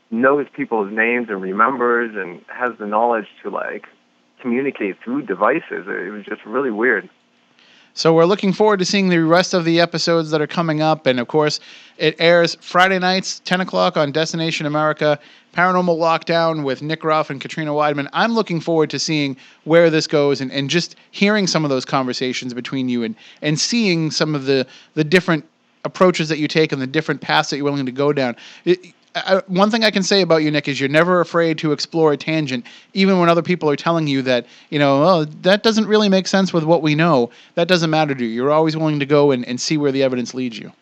knows people's names and remembers and has the knowledge to like communicate through devices. It was just really weird. So we're looking forward to seeing the rest of the episodes that are coming up. And, of course, it airs Friday nights, 10 o'clock on Destination America, Paranormal Lockdown with Nick Groff and Katrina Weidman. I'm looking forward to seeing where this goes and just hearing some of those conversations between you and seeing some of the different approaches that you take and the different paths that you're willing to go down. One thing I can say about you, Nick, is you're never afraid to explore a tangent, even when other people are telling you that, that doesn't really make sense with what we know. That doesn't matter to you. You're always willing to go and see where the evidence leads you.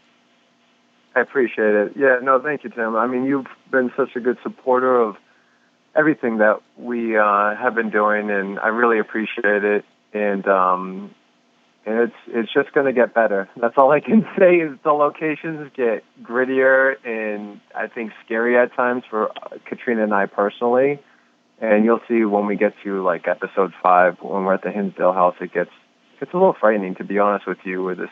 I appreciate it. Yeah, no, thank you, Tim. I mean, you've been such a good supporter of everything that we have been doing, and I really appreciate it. And it's just going to get better. That's all I can say is the locations get grittier and I think scary at times for Katrina and I personally. And you'll see when we get to like episode 5, when we're at the Hinsdale house, it gets a little frightening, to be honest with you, where this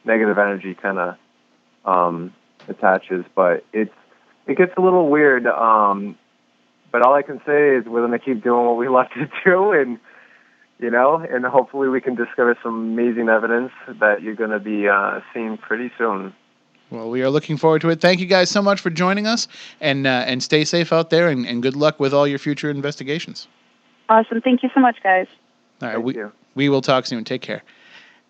negative energy kind of attaches. But it gets a little weird. But all I can say is we're going to keep doing what we love to do, and and hopefully we can discover some amazing evidence that you're going to be seeing pretty soon. Well, we are looking forward to it. Thank you guys so much for joining us, and stay safe out there, and good luck with all your future investigations. Awesome. Thank you so much, guys. All right, we will talk soon. Take care.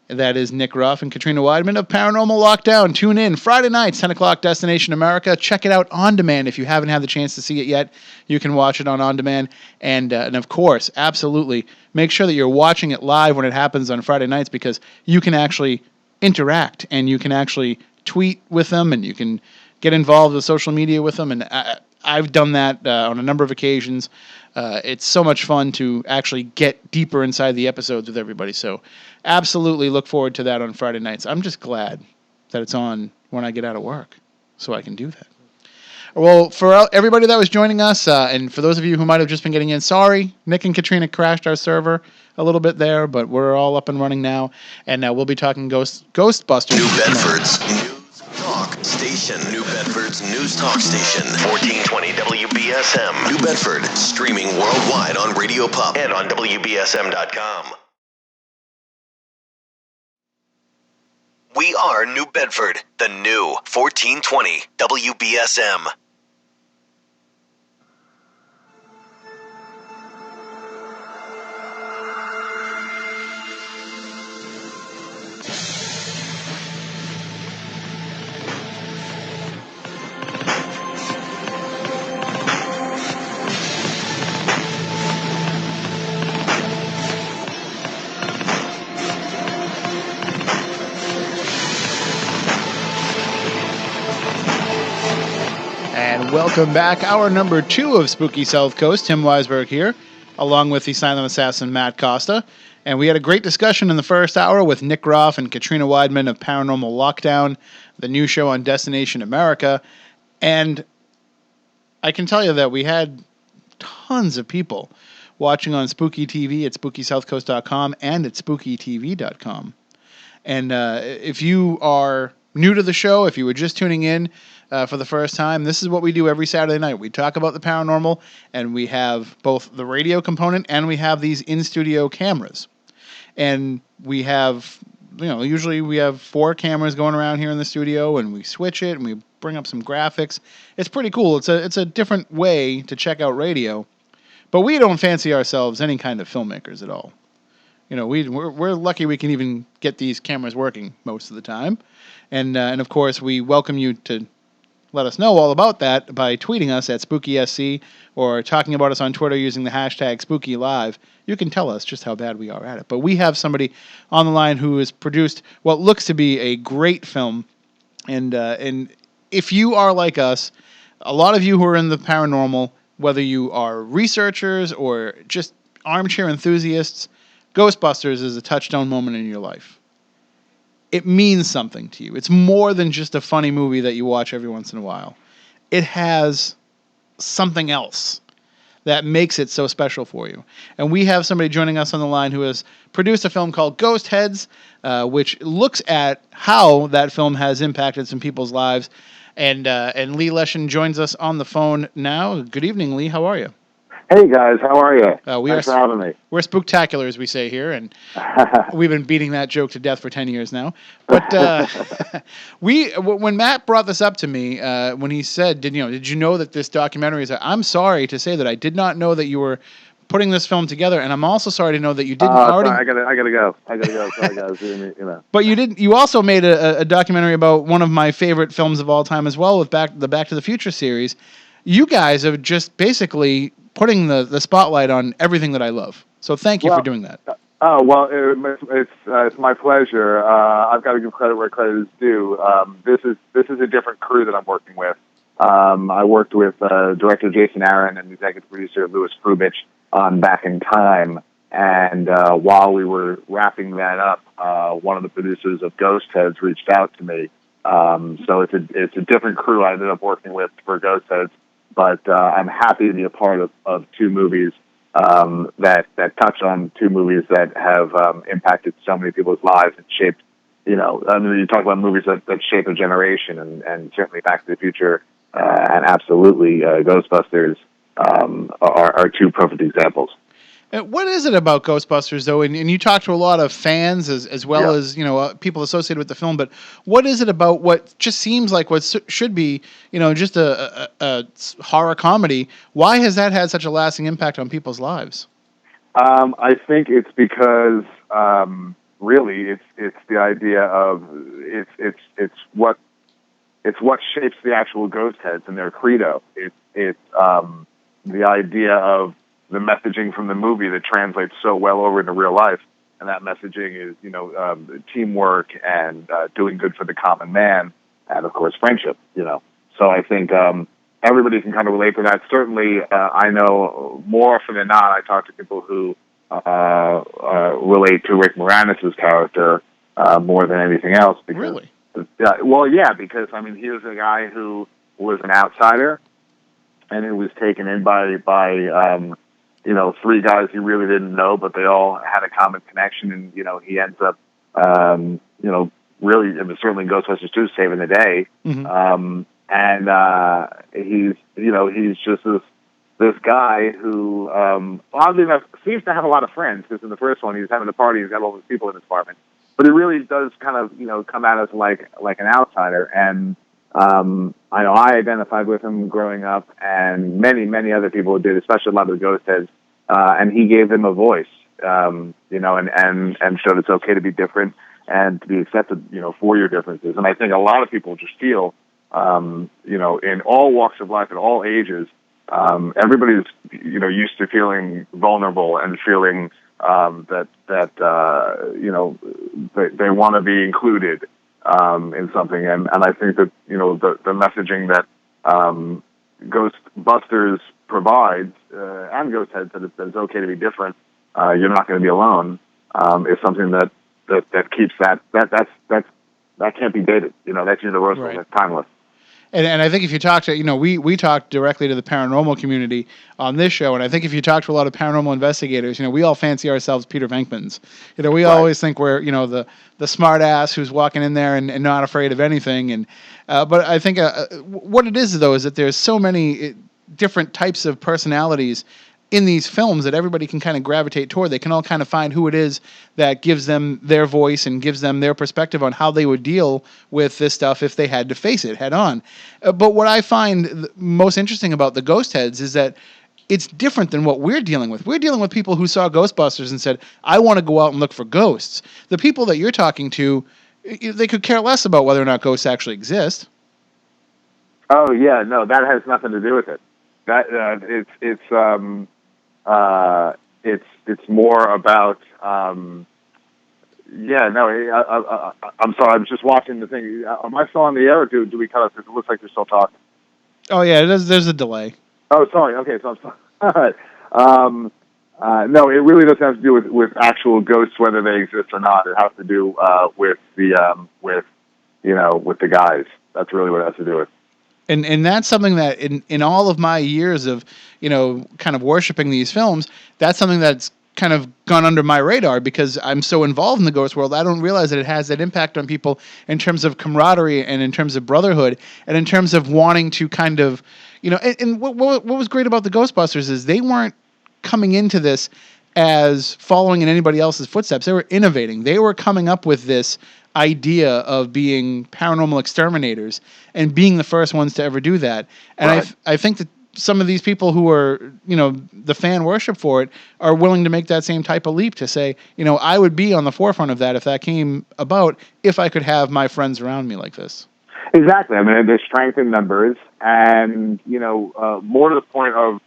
That is Nick Groff and Katrina Weidman of Paranormal Lockdown. Tune in Friday nights, 10 o'clock, Destination America. Check it out on demand. If you haven't had the chance to see it yet, you can watch it on demand. And of course, absolutely, make sure that you're watching it live when it happens on Friday nights, because you can actually interact and you can actually tweet with them and you can get involved with social media with them. And I've done that on a number of occasions. It's so much fun to actually get deeper inside the episodes with everybody. So absolutely look forward to that on Friday nights. I'm just glad that it's on when I get out of work so I can do that. Well, for everybody that was joining us, and for those of you who might have just been getting in, sorry, Nick and Katrina crashed our server a little bit there, but we're all up and running now, and we'll be talking Ghostbusters. New Bedford's News Talk Station. New Bedford's News Talk Station. 1420 WBSM. New Bedford, streaming worldwide on Radio Pub and on WBSM.com. We are New Bedford, the new 1420 WBSM. And welcome back. Hour number 2 of Spooky South Coast. Tim WEISBERG here, along with the silent assassin Matt Costa. And we had a great discussion in the first hour with Nick Groff and Katrina Weidman of Paranormal Lockdown, the new show on Destination America. And I can tell you that we had tons of people watching on Spooky TV at SpookySouthCoast.com and at SpookyTV.com. And if you are new to the show, if you were just tuning in for the first time, this is what we do every Saturday night. We talk about the paranormal, and we have both the radio component and we have these in-studio cameras. And we have usually we have 4 cameras going around here in the studio, and we switch it and we bring up some graphics. It's pretty cool. It's a different way to check out radio, but we don't fancy ourselves any kind of filmmakers at all. We're lucky we can even get these cameras working most of the time, and of course we welcome you to let us know all about that by tweeting us at SpookySC or talking about us on Twitter using the hashtag SpookyLive. You can tell us just how bad we are at it. But we have somebody on the line who has produced what looks to be a great film. And if you are like us, a lot of you who are in the paranormal, whether you are researchers or just armchair enthusiasts, Ghostbusters is a touchstone moment in your life. It means something to you. It's more than just a funny movie that you watch every once in a while. It has something else that makes it so special for you. And we have somebody joining us on the line who has produced a film called Ghostheads, which looks at how that film has impacted some people's lives. And Lee Leshen joins us on the phone now. Good evening, Lee. How are you? Hey guys, how are you? Thanks for having me. We're spooktacular, as we say here, and we've been beating that joke to death for 10 years now. But when Matt brought this up to me, when he said, "Did you know that this documentary is?" I'm sorry to say that I did not know that you were putting this film together, and I'm also sorry to know that you didn't already. Sorry, I gotta go. Sorry, guys. But you didn't. You also made a documentary about one of my favorite films of all time as well, with the Back to the Future series. You guys have just basically putting the spotlight on everything that I love. So thank you for doing that. It's my pleasure. I've got to give credit where credit is due. This is a different crew that I'm working with. I worked with director Jason Aaron and executive producer Louis Krubich on Back in Time, and while we were wrapping that up, one of the producers of Ghostheads reached out to me. So it's a different crew I ended up working with for Ghostheads. But I'm happy to be a part of 2 movies that touch on 2 movies that have impacted so many people's lives and shaped, you talk about movies that shape a generation, and certainly Back to the Future and absolutely Ghostbusters are 2 perfect examples. What is it about Ghostbusters, though? And you talk to a lot of fans as well as people associated with the film. But what is it about what just seems like what should be just a horror comedy? Why has that had such a lasting impact on people's lives? I think it's because really it's the idea of it's what shapes the actual Ghostheads and their credo. It's the idea of the messaging from the movie that translates so well over into real life. And that messaging is, teamwork and doing good for the common man, and of course, friendship, So I think everybody can kind of relate to that. Certainly, I know more often than not, I talk to people who relate to Rick Moranis' character more than anything else. Because, really? Because, here's a guy who was an outsider, and who was taken in by 3 guys he really didn't know, but they all had a common connection, and he ends up, really, certainly in Ghostbusters 2, saving the day. Mm-hmm. He's just this guy who, oddly enough, seems to have a lot of friends. Because in the first one, he's having a party, he's got all these people in his apartment, but he really does kind of, come at us like an outsider. And I know I identified with him growing up, and many, many other people did, especially a lot of the Ghostheads. And he gave them a voice, and showed it's okay to be different and to be accepted, for your differences. And I think a lot of people just feel, in all walks of life, at all ages, everybody's, used to feeling vulnerable and feeling that they want to be included in something. And I think that, the messaging that Ghostbusters provides, and Ghostheads, that it's okay to be different, you're not going to be alone, is something that keeps that can't be dated. That's universal, right. That's timeless. And I think if you talk to, we talk directly to the paranormal community on this show, and I think if you talk to a lot of paranormal investigators, we all fancy ourselves Peter Venkmans. We always think we're, the smart ass who's walking in there and not afraid of anything. And but I think what it is, though, is that there's so many different types of personalities in these films that everybody can kind of gravitate toward. They can all kind of find who it is that gives them their voice and gives them their perspective on how they would deal with this stuff if they had to face it head on. But what I find most interesting about the Ghostheads is that it's different than what we're dealing with. We're dealing with people who saw Ghostbusters and said, I want to go out and look for ghosts. The people that you're talking to, they could care less about whether or not ghosts actually exist. Oh yeah, no, that has nothing to do with it. That it's more about yeah. No, I'm sorry. I was just watching the thing. Am I still on the air, or do we cut off? Because it looks like you're still talking. Oh yeah, there's a delay. Oh, sorry. Okay, so I'm sorry. All right. No, it really doesn't have to do with actual ghosts, whether they exist or not. It has to do with the guys. That's really what it has to do with. And that's something that in all of my years of, kind of worshiping these films, that's something that's kind of gone under my radar because I'm so involved in the ghost world. I don't realize that it has that impact on people in terms of camaraderie and in terms of brotherhood and in terms of wanting to kind of, and what was great about the Ghostbusters is they weren't coming into this as following in anybody else's footsteps. They were innovating. They were coming up with this idea of being paranormal exterminators and being the first ones to ever do that. And right. I think that some of these people who are, the fan worship for it are willing to make that same type of leap to say, I would be on the forefront of that if that came about, if I could have my friends around me like this. Exactly. I mean, there's strength in numbers, and more to the point of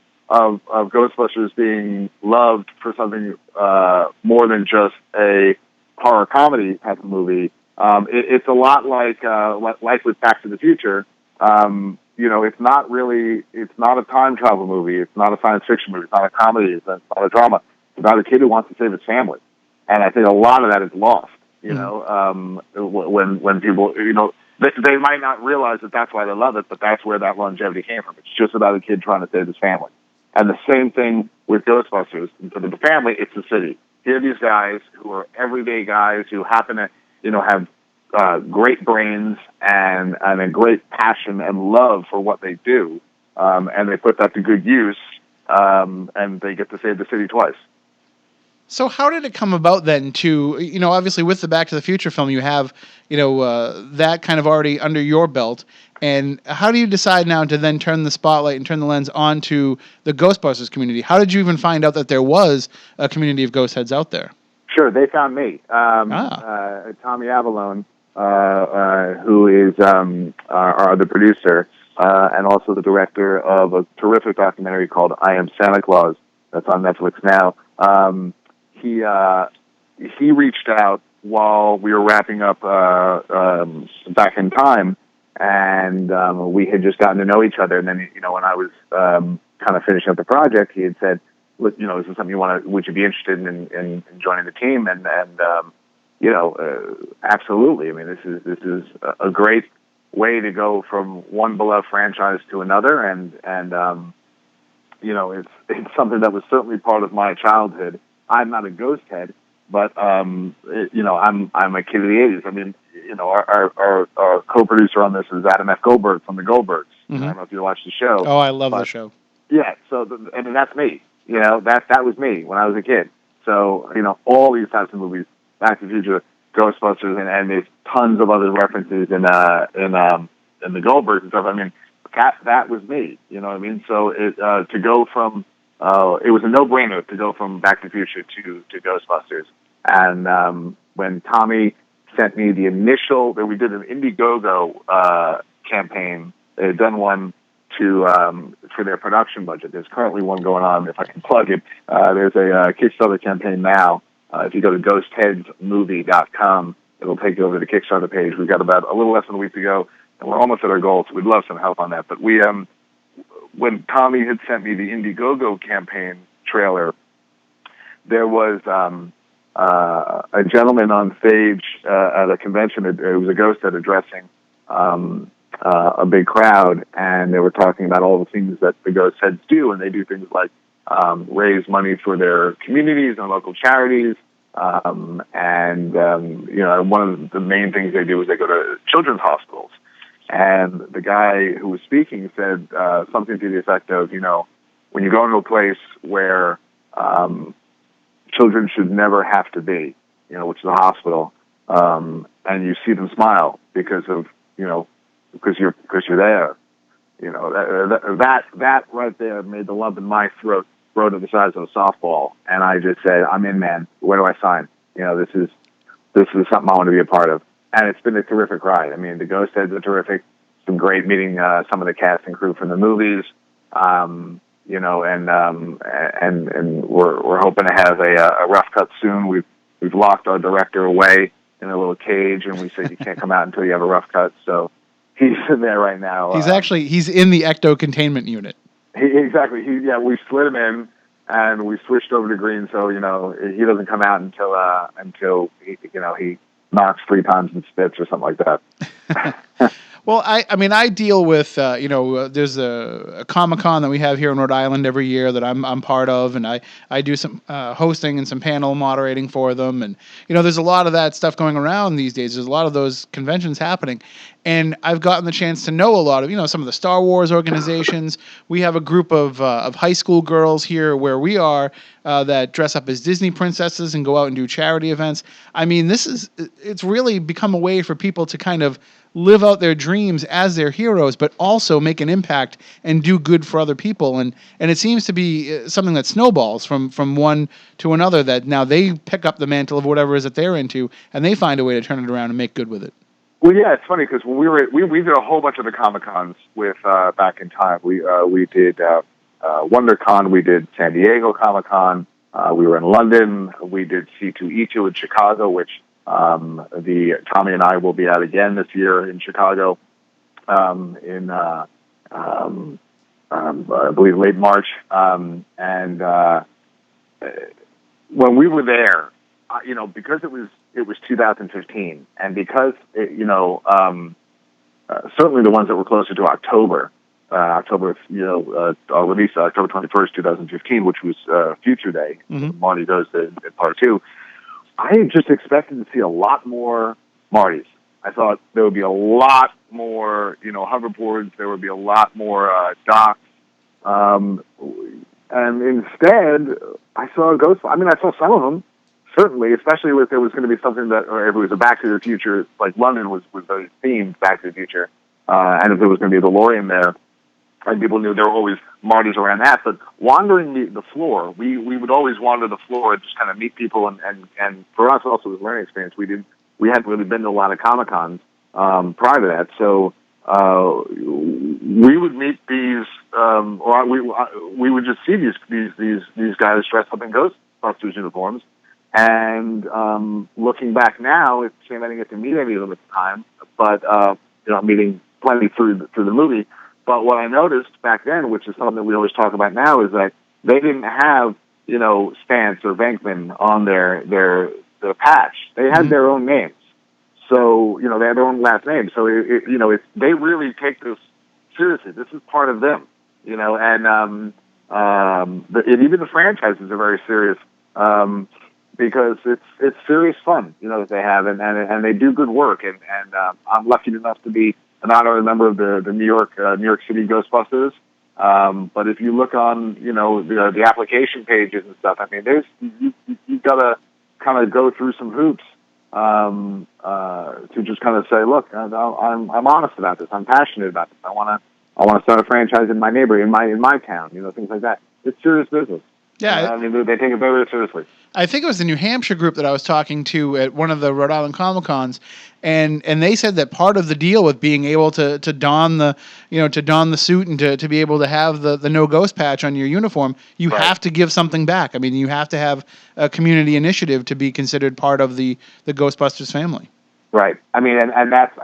Ghostbusters being loved for something more than just a horror comedy type of movie. It's a lot like Life with Back to the Future. It's not a time travel movie. It's not a science fiction movie. It's not a comedy. It's not a drama. It's about a kid who wants to save his family, and I think a lot of that is lost. When people, they might not realize that that's why they love it, but that's where that longevity came from. It's just about a kid trying to save his family. And the same thing with Ghostbusters. For the family, it's the city. Here are these guys who are everyday guys who happen to, have great brains and a great passion and love for what they do. And they put that to good use, and they get to save the city twice. So how did it come about then to, obviously with the Back to the Future film, you have, that kind of already under your belt. And how do you decide now to then turn the spotlight and turn the lens onto the Ghostbusters community? How did you even find out that there was a community of ghost heads out there? Sure, they found me. Tommy Avalone, who is the producer and also the director of a terrific documentary called I Am Santa Claus that's on Netflix now. He reached out while we were wrapping up Back in Time, and we had just gotten to know each other. And then, when I was kind of finishing up the project, he had said, "Look, is this something would you be interested in joining the team?" And absolutely. I mean, this is a great way to go from one beloved franchise to another, and it's something that was certainly part of my childhood. I'm not a ghost head, but I'm a kid of the '80s. I mean, our co-producer on this is Adam F. Goldberg from the Goldbergs. Mm-hmm. I don't know if you watched the show. Oh, I love the show. Yeah, so that's me. That was me when I was a kid. So all these types of movies, Back to the Future, Ghostbusters, and there's tons of other references in the Goldbergs and stuff. I mean, that was me. You know what I mean? So to go from it was a no-brainer to go from Back to the Future to Ghostbusters. And when Tommy sent me the initial, we did an Indiegogo campaign. They had done one for their production budget. There's currently one going on, if I can plug it. There's a Kickstarter campaign now. If you go to ghostheadsmovie.com, it'll take you over to the Kickstarter page. We've got about a little less than a week to go, and we're almost at our goal, so we'd love some help on that. But we when Tommy had sent me the Indiegogo campaign trailer, there was a gentleman on stage at a convention. It was a ghost head addressing a big crowd, and they were talking about all the things that the ghost heads do, and they do things like raise money for their communities and local charities. One of the main things they do is they go to children's hospitals. And the guy who was speaking said something to the effect of, when you go into a place where children should never have to be, which is a hospital, and you see them smile because you're there. That right there made the lump in my throat grow to the size of a softball, and I just said, I'm in, man. Where do I sign? This is something I want to be a part of, and it's been a terrific ride. I mean, the Ghostheads are terrific. It's been great meeting some of the cast and crew from the movies, and we're hoping to have a rough cut soon. We've locked our director away in a little cage, and we said you can't come out until you have a rough cut. So he's in there right now. He's in the ecto containment unit. Exactly. We slid him in, and we switched over to green, so he doesn't come out until he knocks 3 times and spits or something like that. Well, I deal with there's a Comic-Con that we have here in Rhode Island every year that I'm part of, and I do some hosting and some panel moderating for them, and there's a lot of that stuff going around these days. There's a lot of those conventions happening, and I've gotten the chance to know a lot of some of the Star Wars organizations. We have a group of high school girls here where we are that dress up as Disney princesses and go out and do charity events. I mean, it's really become a way for people to kind of live out their dreams as their heroes, but also make an impact and do good for other people. And it seems to be something that snowballs from one to another, that now they pick up the mantle of whatever it is that they're into, and they find a way to turn it around and make good with it. Well, yeah, it's funny because when we did a whole bunch of the Comic-Cons with back in time. We did WonderCon, we did San Diego Comic-Con, we were in London, we did C2E2 in Chicago, which Tommy and I will be out again this year in Chicago, in I believe late March. And when we were there, because it was 2015, and because certainly the ones that were closer to October, our release October 21st, 2015, which was Future Day. Mm-hmm. Marty goes in part 2. I just expected to see a lot more Martys. I thought there would be a lot more, hoverboards. There would be a lot more docks. And instead, I saw Ghost. I saw some of them, certainly, especially if there was going to be something or if it was a Back to the Future, like London was very themed Back to the Future. And if there was going to be a DeLorean there, and people knew there were always Martys around that. But wandering the floor, we would always wander the floor and just kind of meet people. And for us also, it was a learning experience. We hadn't really been to a lot of Comic-Cons prior to that. So we would meet these, or we would just see these guys dressed up in Ghostbusters uniforms. And looking back now, it's a shame I didn't get to meet any of them at the time. But I'm meeting plenty through the movie. But what I noticed back then, which is something that we always talk about now, is that they didn't have, Stantz or Venkman on their patch. They had their own names. So, they had their own last names. So, they really take this seriously. This is part of them, and even the franchises are very serious, because it's serious fun, that they have, and they do good work. And I'm lucky enough to be an honorary member of the New York City Ghostbusters. But if you look on, the application pages and stuff, you've got to kind of go through some hoops to just kind of say, look, I'm honest about this. I'm passionate about this. I want to start a franchise in my neighborhood, in my town, things like that. It's serious business. Yeah, they take it very seriously. I think it was the New Hampshire group that I was talking to at one of the Rhode Island Comic-Cons, and they said that part of the deal with being able to don the suit and to be able to have the no ghost patch on your uniform, you have to give something back. You have to have a community initiative to be considered part of the Ghostbusters family. Right. And that's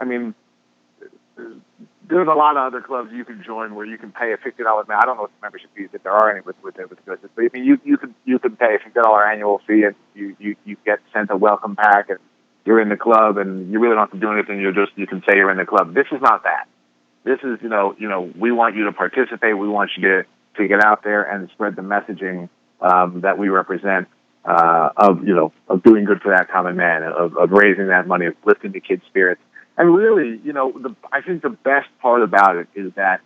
there's a lot of other clubs you can join where you can pay a $50. I don't know what the membership fees, if there are any with Ghostbusters, but you can pay a $50 annual fee, and you get sent a welcome pack, and you're in the club, and you really don't have to do anything. You can say you're in the club. This is not that. This is we want you to participate. We want you to get out there and spread the messaging that we represent of doing good for that common man, of raising that money, of lifting the kids' spirits. And really, I think the best part about it is that,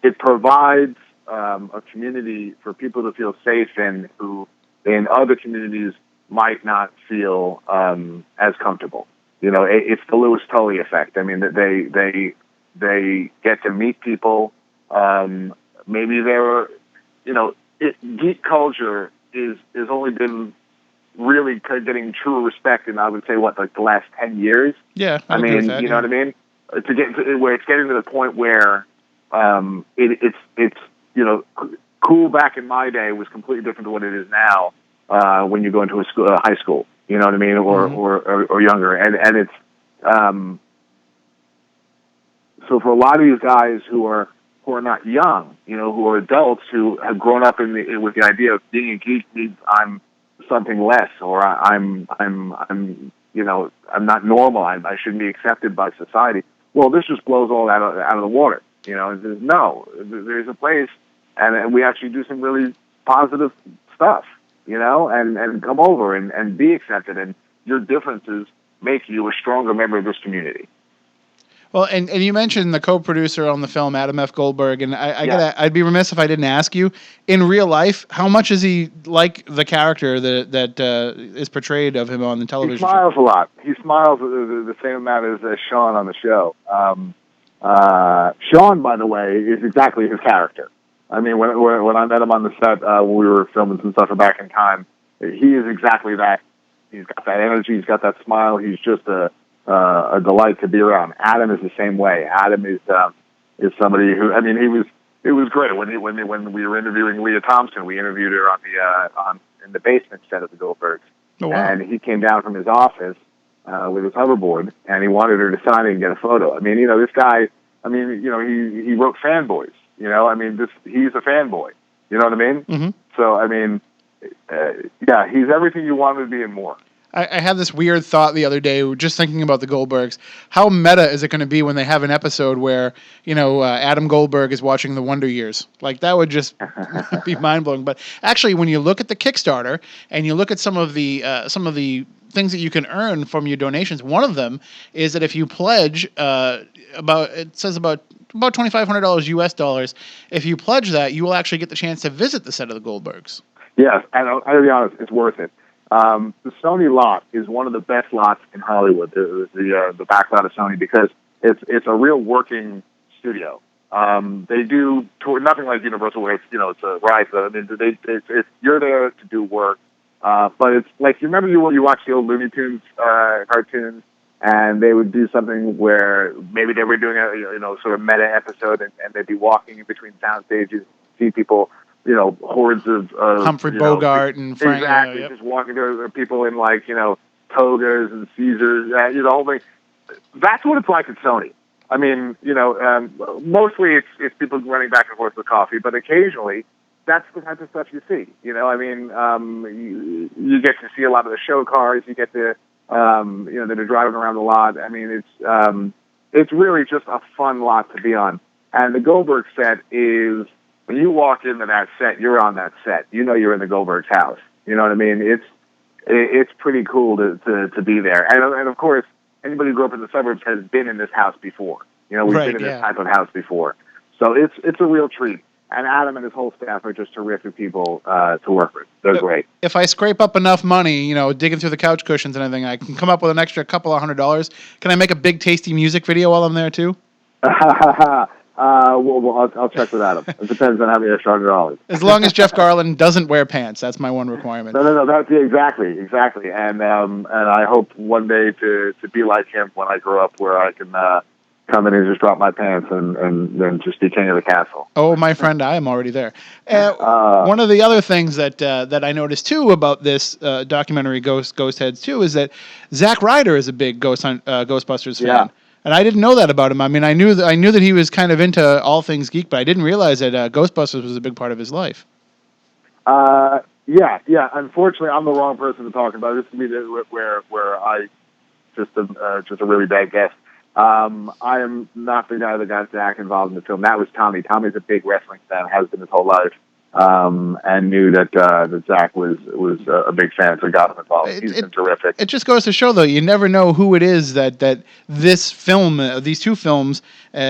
it provides a community for people to feel safe in, who in other communities might not feel as comfortable. You know, it's the Louis Tully effect. I mean, they get to meet people. Maybe they're, you know, geek culture is only been really getting true respect in, I would say, like the last 10 years. Yeah, I mean, you know what I mean? To get where it's getting to the point where it's you know, cool back in my day was completely different to what it is now. When you go into a high school, you know what I mean, or younger, and it's so for a lot of these guys who are not young, you know, who are adults who have grown up with the idea of being a geek means I'm something less, or I'm you know, I'm not normal. I shouldn't be accepted by society. Well, this just blows all that out of the water. You know, no, there's a place, and we actually do some really positive stuff. You know, and come over and be accepted, and your differences make you a stronger member of this community. Well, and you mentioned the co-producer on the film, Adam F. Goldberg, and I'd be remiss if I didn't ask you, in real life, how much is he like the character that is portrayed of him on the television show? He smiles a lot. He smiles the same amount as Sean on the show. Sean, by the way, is exactly his character. I mean, when I met him on the set when we were filming some stuff Back in Time, he is exactly that. He's got that energy. He's got that smile. He's just a delight to be around. Adam is the same way. Adam is somebody who, I mean, it was great when we were interviewing Leah Thompson. We interviewed her in the basement set of the Goldbergs, and he came down from his office with his hoverboard, and he wanted her to sign it and get a photo. I mean, you know, this guy. I mean, you know, he wrote Fanboys. You know, I mean, he's a fanboy. You know what I mean? Mm-hmm. So, I mean, yeah, he's everything you want him to be and more. I had this weird thought the other day, just thinking about the Goldbergs. How meta is it going to be when they have an episode where, you know, Adam Goldberg is watching the Wonder Years? Like, that would just be mind-blowing. But actually, when you look at the Kickstarter and you look at some of the things that you can earn from your donations, one of them is that if you pledge about $2,500 US dollars. If you pledge that, you will actually get the chance to visit the set of the Goldbergs. Yes, and I'll be honest, it's worth it. The Sony lot is one of the best lots in Hollywood. The back lot of Sony, because it's a real working studio. They do nothing like Universal, where it's a ride. I mean, you're there to do work, but it's like, you remember when you watch the old Looney Tunes cartoons. And they would do something where maybe they were doing a sort of meta episode, and they'd be walking in between sound stages, see people, you know, hordes of Humphrey Bogart and Frank. Exactly, just walking. There are people in, like, you know, togas and Caesars, you know, the whole thing. That's what it's like at Sony. I mean, you know, mostly it's people running back and forth with coffee, but occasionally that's the type of stuff you see. You know, I mean, you get to see a lot of the show cars. You get to you know, that are driving around the lot. I mean, it's really just a fun lot to be on. And the Goldberg set is, when you walk into that set, you're on that set. You know you're in the Goldberg's house. You know what I mean? It's pretty cool to be there. And of course, anybody who grew up in the suburbs has been in this house before. You know, we've been in this type of house before. So it's a real treat. And Adam and his whole staff are just terrific people to work with. They're great. If I scrape up enough money, you know, digging through the couch cushions and everything, I can come up with an extra couple of $100. Can I make a big, tasty music video while I'm there, too? Well, I'll check with Adam. It depends on how many extra $100. As long as Jeff Garland doesn't wear pants. That's my one requirement. No. That's exactly. And I hope one day to be like him when I grow up, where I can come in and just drop my pants and then just be king of the castle. Oh, my friend, I am already there. One of the other things that I noticed too about this documentary Ghostheads too is that Zack Ryder is a big Ghostbusters fan. Yeah. And I didn't know that about him. I mean, I knew that he was kind of into all things geek, but I didn't realize that Ghostbusters was a big part of his life. Yeah. Unfortunately, I'm the wrong person to talk about. This is where I just a really bad guess. I am not the guy that got Zach involved in the film. That was Tommy. Tommy's a big wrestling fan, has been his whole life, and knew that Zach was a big fan, so got him involved. He's been terrific. It just goes to show, though, you never know who it is that this film, these two films,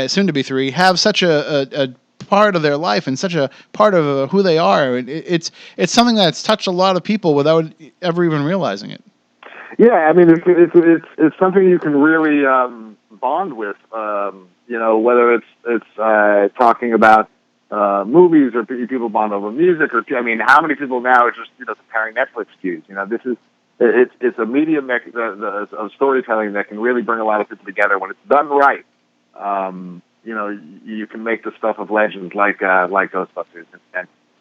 soon to be three, have such a part of their life and such a part of who they are. It's something that's touched a lot of people without ever even realizing it. Yeah, I mean, it's something you can really bond with. Whether it's talking about movies or people bond over music, or I mean, how many people now are just comparing Netflix views? It's a medium of storytelling that can really bring a lot of people together when it's done right. You can make the stuff of legends like Ghostbusters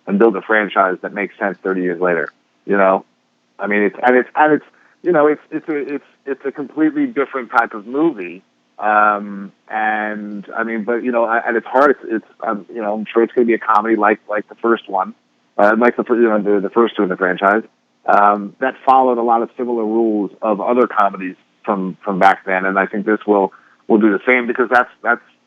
and build a franchise that makes sense 30 years later. I mean, it's a completely different type of movie. And I mean, but at its heart, I'm sure it's going to be a comedy like the first one, like the first two in the franchise. That followed a lot of similar rules of other comedies from back then, and I think this will do the same, because that's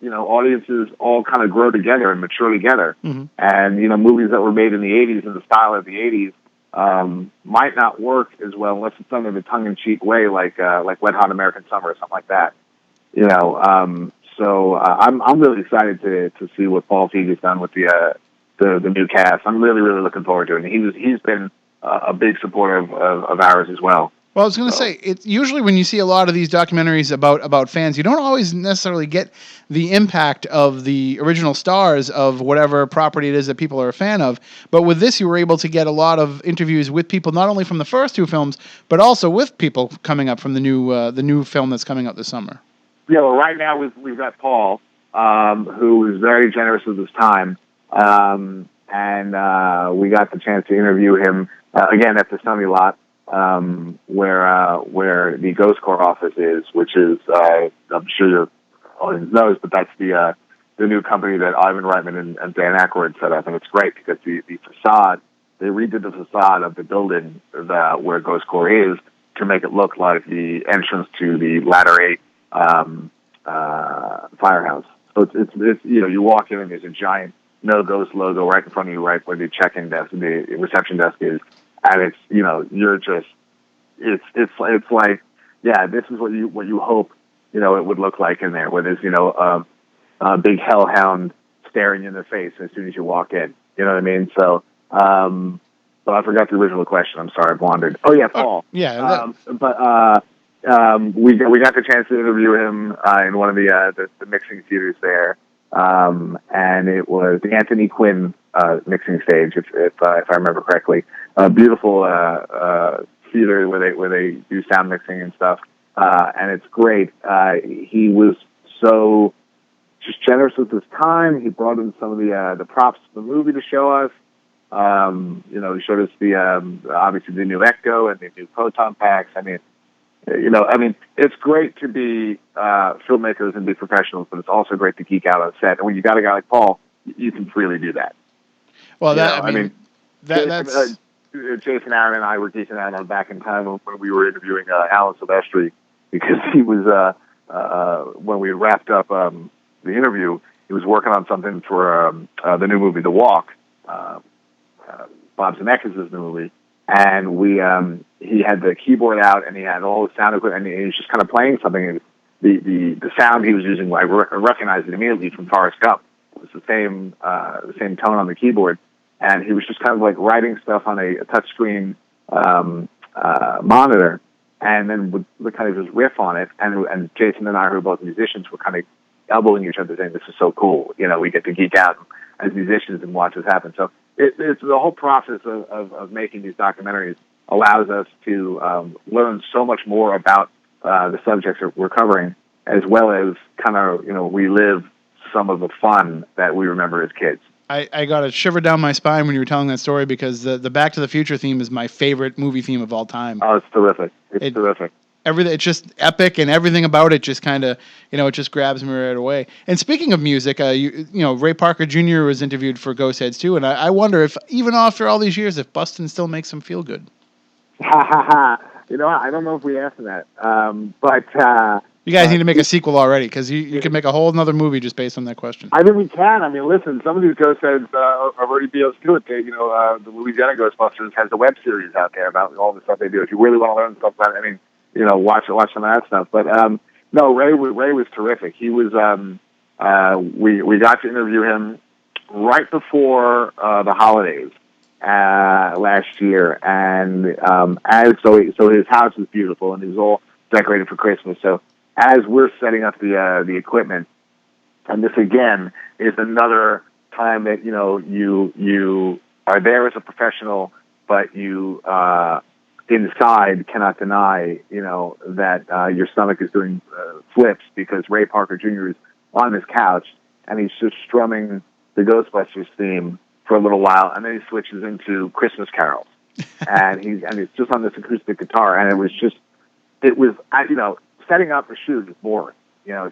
audiences all kind of grow together and mature together. Mm-hmm. And movies that were made in the 80s in the style of the 80s might not work as well unless it's done in a tongue-in-cheek way, like Wet Hot American Summer or something like that. So I'm really excited to see what Paul Feig has done with the new cast. I'm really, really looking forward to it. And he's been a big supporter of ours as well. Well, I was going to say, it's usually when you see a lot of these documentaries about fans, you don't always necessarily get the impact of the original stars of whatever property it is that people are a fan of. But with this, you were able to get a lot of interviews with people, not only from the first two films, but also with people coming up from the new film that's coming out this summer. Yeah, well, right now we've got Paul, who is very generous with his time, and we got the chance to interview him again at the Sunny Lot, where the Ghost Corps office is, which is I'm sure your audience knows, but that's the new company that Ivan Reitman and Dan Aykroyd set up, and it's great because the facade, they redid the facade of the building where Ghost Corps is to make it look like the entrance to the Ladder 8 firehouse. So it's you walk in and there's a giant No Ghost logo right in front of you, right where the check-in desk, the reception desk is, and it's you're just it's like, yeah, this is what you hope it would look like in there, where there's a big hellhound staring you in the face as soon as you walk in. You know what I mean? So but I forgot the original question. I'm sorry, I've wandered. Oh yeah, Paul. Yeah. We got the chance to interview him in one of the mixing theaters there, and it was the Anthony Quinn mixing stage, if I remember correctly. A beautiful theater where they do sound mixing and stuff, and it's great. He was so just generous with his time. He brought in some of the props of the movie to show us. He showed us obviously the new Echo and the new proton packs. I mean, it's great to be filmmakers and be professionals, but it's also great to geek out on set. And when you got a guy like Paul, you can freely do that. Well, that's Jason Aaron and I were geeking out on back in time when we were interviewing Alan Silvestri, because he was when we wrapped up the interview, he was working on something for the new movie The Walk, Bob Zemeckis' new movie. And he had the keyboard out, and he had all the sound equipment, and he was just kind of playing something. And the sound he was using, I recognized it immediately from Forrest Gump. It was the same tone on the keyboard, and he was just kind of like writing stuff on a touchscreen monitor, and then would kind of just riff on it. And Jason and I, who are both musicians, were kind of elbowing each other, saying, "This is so cool! We get to geek out as musicians and watch this happen." So it's the whole process of making these documentaries allows us to learn so much more about the subjects that we're covering, as well as kind of relive some of the fun that we remember as kids. I got a shiver down my spine when you were telling that story, because the Back to the Future theme is my favorite movie theme of all time. Oh, it's terrific! It's terrific. It's just epic, and everything about it just kind of, it just grabs me right away. And speaking of music, Ray Parker Jr. was interviewed for Ghostheads too, and I wonder if, even after all these years, if Bustin' still makes him feel good. I don't know if we asked him that, but you guys need to make a sequel already, because you could make a whole another movie just based on that question. I think we can. I mean, listen, some of these Ghostheads have already been able to do it. The Louisiana Ghostbusters has a web series out there about all the stuff they do. If you really want to learn stuff about it, watch some of that stuff. But no, Ray was terrific. He was. We got to interview him right before the holidays last year, and so his house is beautiful, and it was all decorated for Christmas. So as we're setting up the equipment, and this again is another time that you are there as a professional, but you inside cannot deny that your stomach is doing flips, because Ray Parker Jr. is on his couch and he's just strumming the Ghostbusters theme for a little while, and then he switches into Christmas carols, and he's just on this acoustic guitar, and it was setting up a shoot is boring.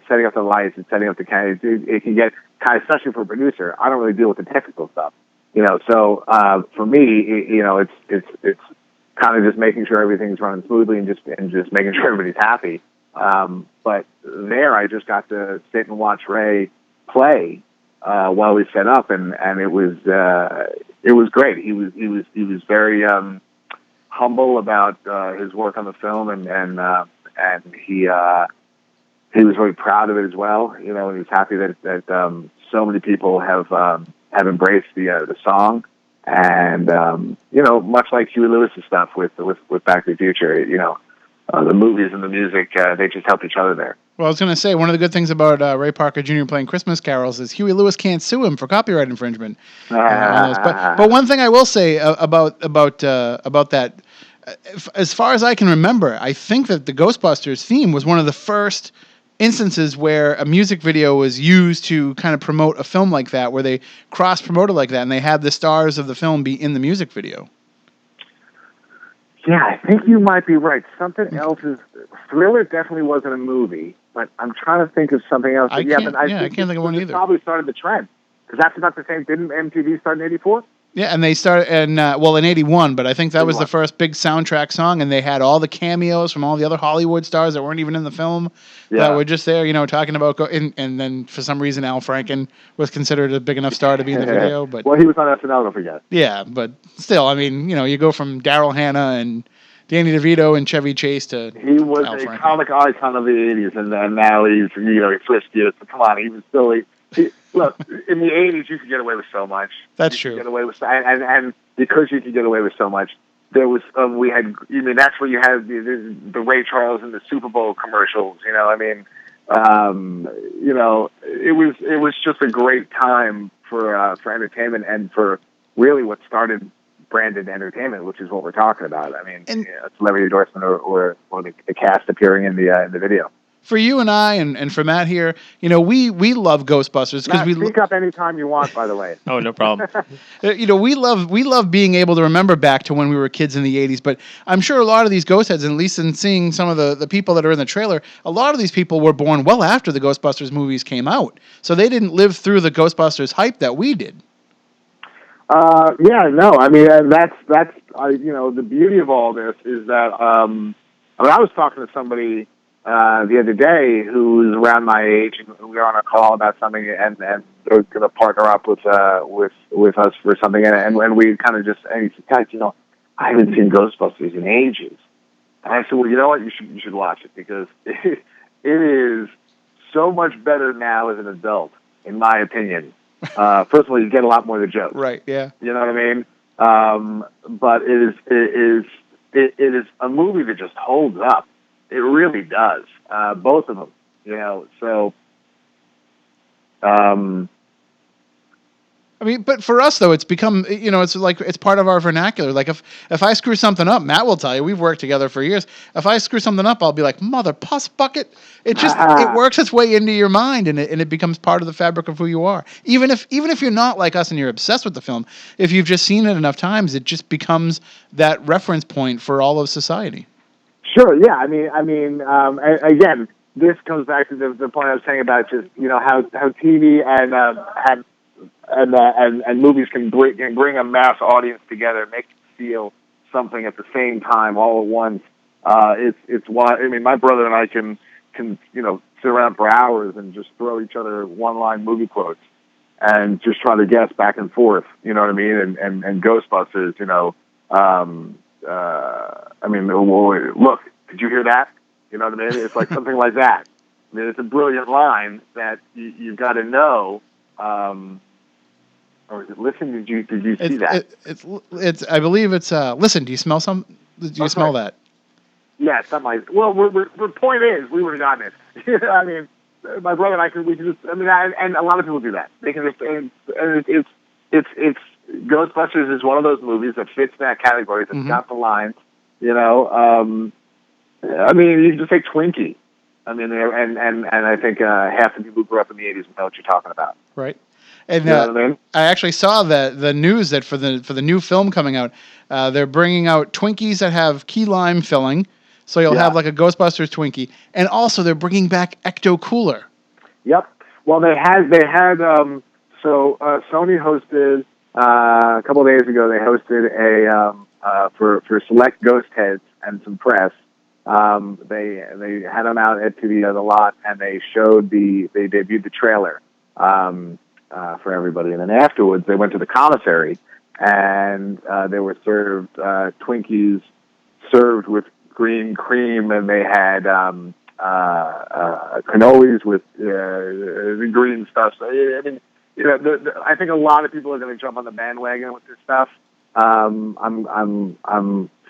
Setting up the lights and setting up the camera, it can get kind of, especially for a producer. I don't really deal with the technical stuff, So for me, it's kind of just making sure everything's running smoothly and just making sure everybody's happy. But there, I just got to sit and watch Ray play while we set up, and it was great. He was very humble about his work on the film, and he was very proud of it as well. And he was happy that so many people have embraced the song, and much like Huey Lewis's stuff with Back to the Future, the movies and the music, they just helped each other there. Well, I was going to say, one of the good things about Ray Parker Jr. playing Christmas carols is Huey Lewis can't sue him for copyright infringement. But one thing I will say about that, as far as I can remember, I think that the Ghostbusters theme was one of the first instances where a music video was used to kind of promote a film like that, where they cross-promoted like that, and they had the stars of the film be in the music video. Yeah, I think you might be right. Something else is... Thriller definitely wasn't a movie, but I'm trying to think of something else. I can't think of one either. Probably started the trend, because that's about the same... Didn't MTV start in 1984? Yeah, and they started in 1981, but I think that was the first big soundtrack song, and they had all the cameos from all the other Hollywood stars that weren't even in the film that were just there, talking about... And then, for some reason, Al Franken was considered a big enough star to be in the video. But well, he was on SNL, don't forget. Yeah, but still, I mean, you go from Daryl Hannah and Danny DeVito and Chevy Chase to He was Al a Franken. comic icon of the 80s, and now he's, he flips gears. But come on, he was still... Look, in the 80s, you could get away with so much. That's true. Get away with, and because you could get away with so much, there was that's where you had the Ray Charles and the Super Bowl commercials. It was just a great time for entertainment, and for really what started branded entertainment, which is what we're talking about. Celebrity endorsement or the cast appearing in the video. For you and I, and for Matt here, we love Ghostbusters because we speak up anytime you want. By the way, oh, no problem. we love being able to remember back to when we were kids in the 80s. But I'm sure a lot of these ghost heads, at least in seeing some of the people that are in the trailer, a lot of these people were born well after the Ghostbusters movies came out, so they didn't live through the Ghostbusters hype that we did. That's the beauty of all this is that I was talking to somebody the other day who's around my age, and we were on a call about something, and they're going to partner up with us for something, and we kind of and he said, guys, I haven't seen Ghostbusters in ages. And I said, well, you know what, you should watch it, because it is so much better now as an adult, in my opinion. First of all, you get a lot more of the jokes. Right, yeah. You know what I mean? But it is a movie that just holds up. It really does. Both of them, so. But for us though, it's become, it's like, it's part of our vernacular. Like if I screw something up, Matt will tell you, we've worked together for years. If I screw something up, I'll be like, mother puss bucket. It just, it works its way into your mind, and it becomes part of the fabric of who you are. Even if you're not like us and you're obsessed with the film, if you've just seen it enough times, it just becomes that reference point for all of society. Sure. Yeah. Again, this comes back to the point I was saying about just how TV and movies can bring a mass audience together, make you feel something at the same time, all at once. It's why my brother and I can sit around for hours and just throw each other one-line movie quotes and just try to guess back and forth. You know what I mean? And Ghostbusters. Look, did you hear that? You know what I mean? It's like something like that. It's a brilliant line that you've got to know Or is it Listen? Did you see that? It's. I believe it's. Listen. Do you smell some? Do you smell that? Yeah, something like. Well, the point is, we would have gotten it. I mean, my brother and I could. We could just. I mean, and a lot of people do that. They can just. And it's Ghostbusters is one of those movies that fits that category. That's got the lines. You know. I mean, you can just say Twinkie. I mean, and I think half the people who grew up in the '80s know what you're talking about. Right. And you know what I mean? I actually saw the news that for the new film coming out, they're bringing out Twinkies that have key lime filling, so you'll have like a Ghostbusters Twinkie, and also they're bringing back Ecto Cooler. Yep. Well, they had so Sony hosted a couple of days ago. They hosted a for select Ghostheads and some press. They had them out to the lot, and they debuted the trailer for everybody. And then afterwards, they went to the commissary, and they were served Twinkies served with green cream, and they had cannolis with the green stuff. So I mean, you know, I think a lot of people are going to jump on the bandwagon with this stuff. I'm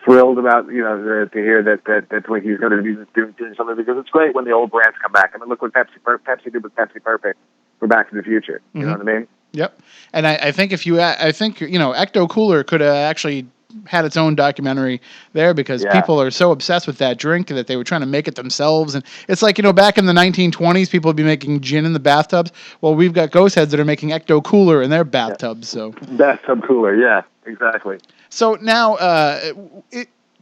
thrilled about, you know, to hear that Twinkie is going to be doing something, because it's great when the old brands come back. I mean, look what Pepsi did with Pepsi Perfect for Back to the Future. You know what I mean? Yep. And I think you know, Ecto Cooler could have actually had its own documentary there, because people are so obsessed with that drink that they were trying to make it themselves. And it's like, you know, back in the 1920s, people would be making gin in the bathtubs. Well, we've got Ghostheads that are making Ecto Cooler in their bathtubs. So bathtub cooler, yeah, exactly. So now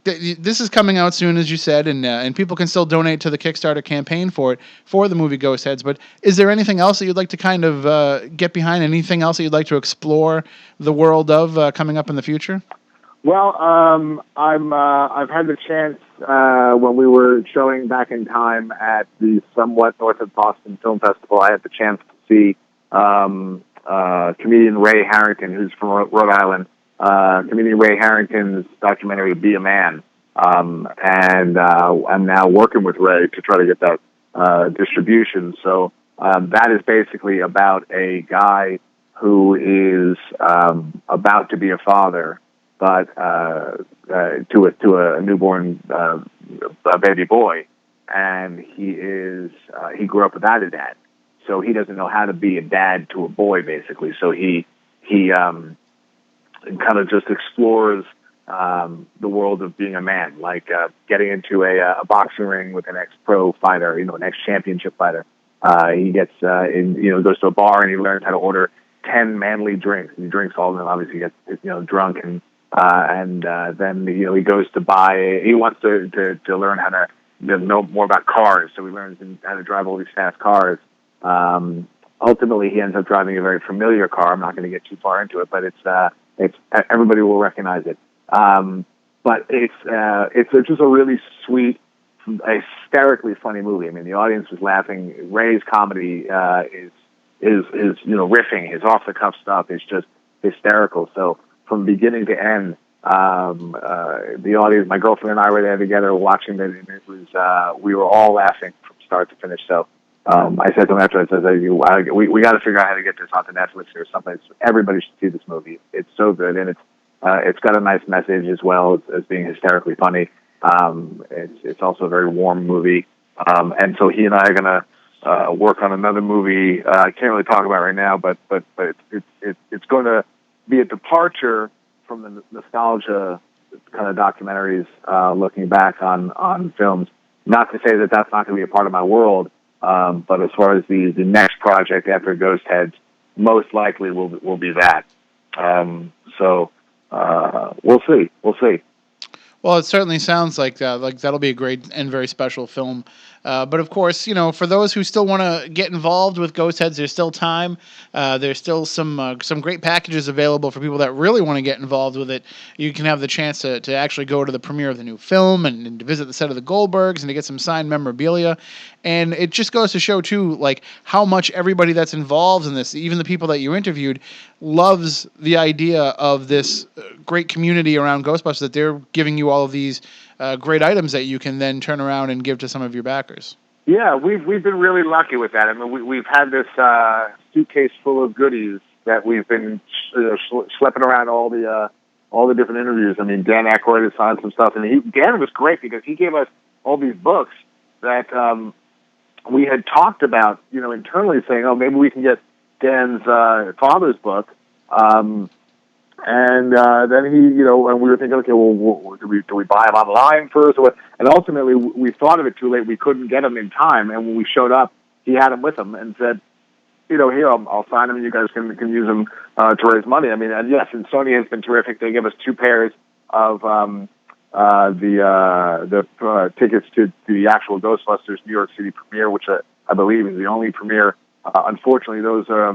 this is coming out soon, as you said, and people can still donate to the Kickstarter campaign for the movie Ghostheads. But is there anything else that you'd like to kind of get behind? Anything else that you'd like to explore the world of coming up in the future? Well, I've had the chance when we were showing Back in Time at the somewhat north of Boston Film Festival. I had the chance to see comedian Ray Harrington, who's from Rhode Island. Comedian Ray Harrington's documentary "Be a Man," and I'm now working with Ray to try to get that distribution. So that is basically about a guy who is about to be a father, but to a newborn baby boy, and he grew up without a dad, so he doesn't know how to be a dad to a boy, basically. So he kind of just explores the world of being a man, like getting into a boxing ring with an ex-pro fighter, you know, an ex-championship fighter. He gets goes to a bar and he learns how to order 10 manly drinks. He drinks all of them. Obviously, he gets drunk, and then he goes to buy. He wants to learn how to know more about cars, so he learns how to drive all these fast cars. Ultimately, he ends up driving a very familiar car. I'm not going to get too far into it, but it's everybody will recognize it. But it's just a really sweet, hysterically funny movie. I mean, the audience was laughing. Ray's comedy is riffing. His off the cuff stuff is just hysterical. So from beginning to end, the audience, my girlfriend and I were there together watching it, and it was we were all laughing from start to finish. So I said to him after, I said, we got to figure out how to get this onto Netflix or something. Everybody should see this movie. It's so good, and it's got a nice message as well as being hysterically funny. It's also a very warm movie, and so he and I are gonna work on another movie. I can't really talk about it right now, but it's going to be a departure from the nostalgia kind of documentaries, looking back on films. Not to say that that's not going to be a part of my world. But as far as the next project after Ghostheads, most likely will be that. So we'll see. Well, it certainly sounds like that'll be a great and very special film. But of course, for those who still want to get involved with Ghostheads, there's still time. There's still some great packages available for people that really want to get involved with it. You can have the chance to actually go to the premiere of the new film and to visit the set of the Goldbergs and to get some signed memorabilia. And it just goes to show, too, like how much everybody that's involved in this, even the people that you interviewed, loves the idea of this great community around Ghostbusters, that they're giving you all of these great items that you can then turn around and give to some of your backers. Yeah, we've been really lucky with that. I mean, we've had this suitcase full of goodies that we've been schlepping around all the different interviews. I mean, Dan Aykroyd has signed some stuff, and Dan was great because he gave us all these books that we had talked about, internally, saying, oh, maybe we can get Dan's father's book. And then he, and we were thinking, okay, well, do we buy him online first? Or what? And ultimately, we thought of it too late. We couldn't get him in time. And when we showed up, he had him with him and said, here, I'll sign him and you guys can use him to raise money. I mean, and yes, and Sony has been terrific. They give us 2 pairs of the tickets to the actual Ghostbusters New York City premiere, which I believe is the only premiere. Unfortunately, those are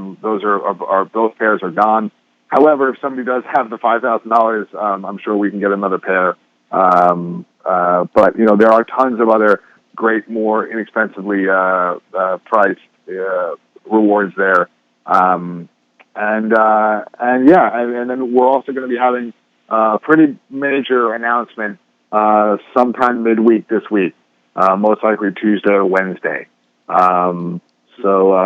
both pairs are gone. However, if somebody does have the $5,000, I'm sure we can get another pair. But there are tons of other great, more inexpensively priced rewards there. And then we're also going to be having a pretty major announcement sometime midweek this week, most likely Tuesday or Wednesday. So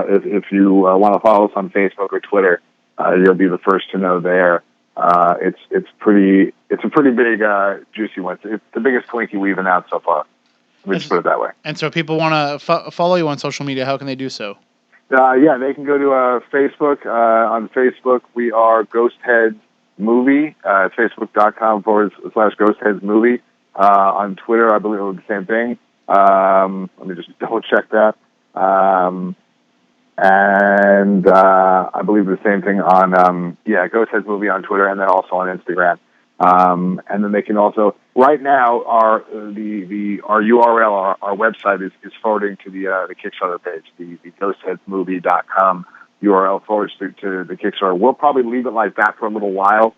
if you want to follow us on Facebook or Twitter, you'll be the first to know there. It's a pretty big, juicy one. It's the biggest Twinkie we've announced so far. Let me just put it that way. And so if people want to follow you on social media, how can they do so? They can go to Facebook. On Facebook, we are Ghostheads Movie. Facebook.com/Ghostheads Movie. On Twitter, I believe it was the same thing. Let me just double check that. And I believe the same thing on Ghostheads Movie on Twitter, and then also on Instagram. And then they can also, right now, our URL, our website is forwarding to the Kickstarter page, the ghostheadsmovie.com URL forwards to the Kickstarter. We'll probably leave it like that for a little while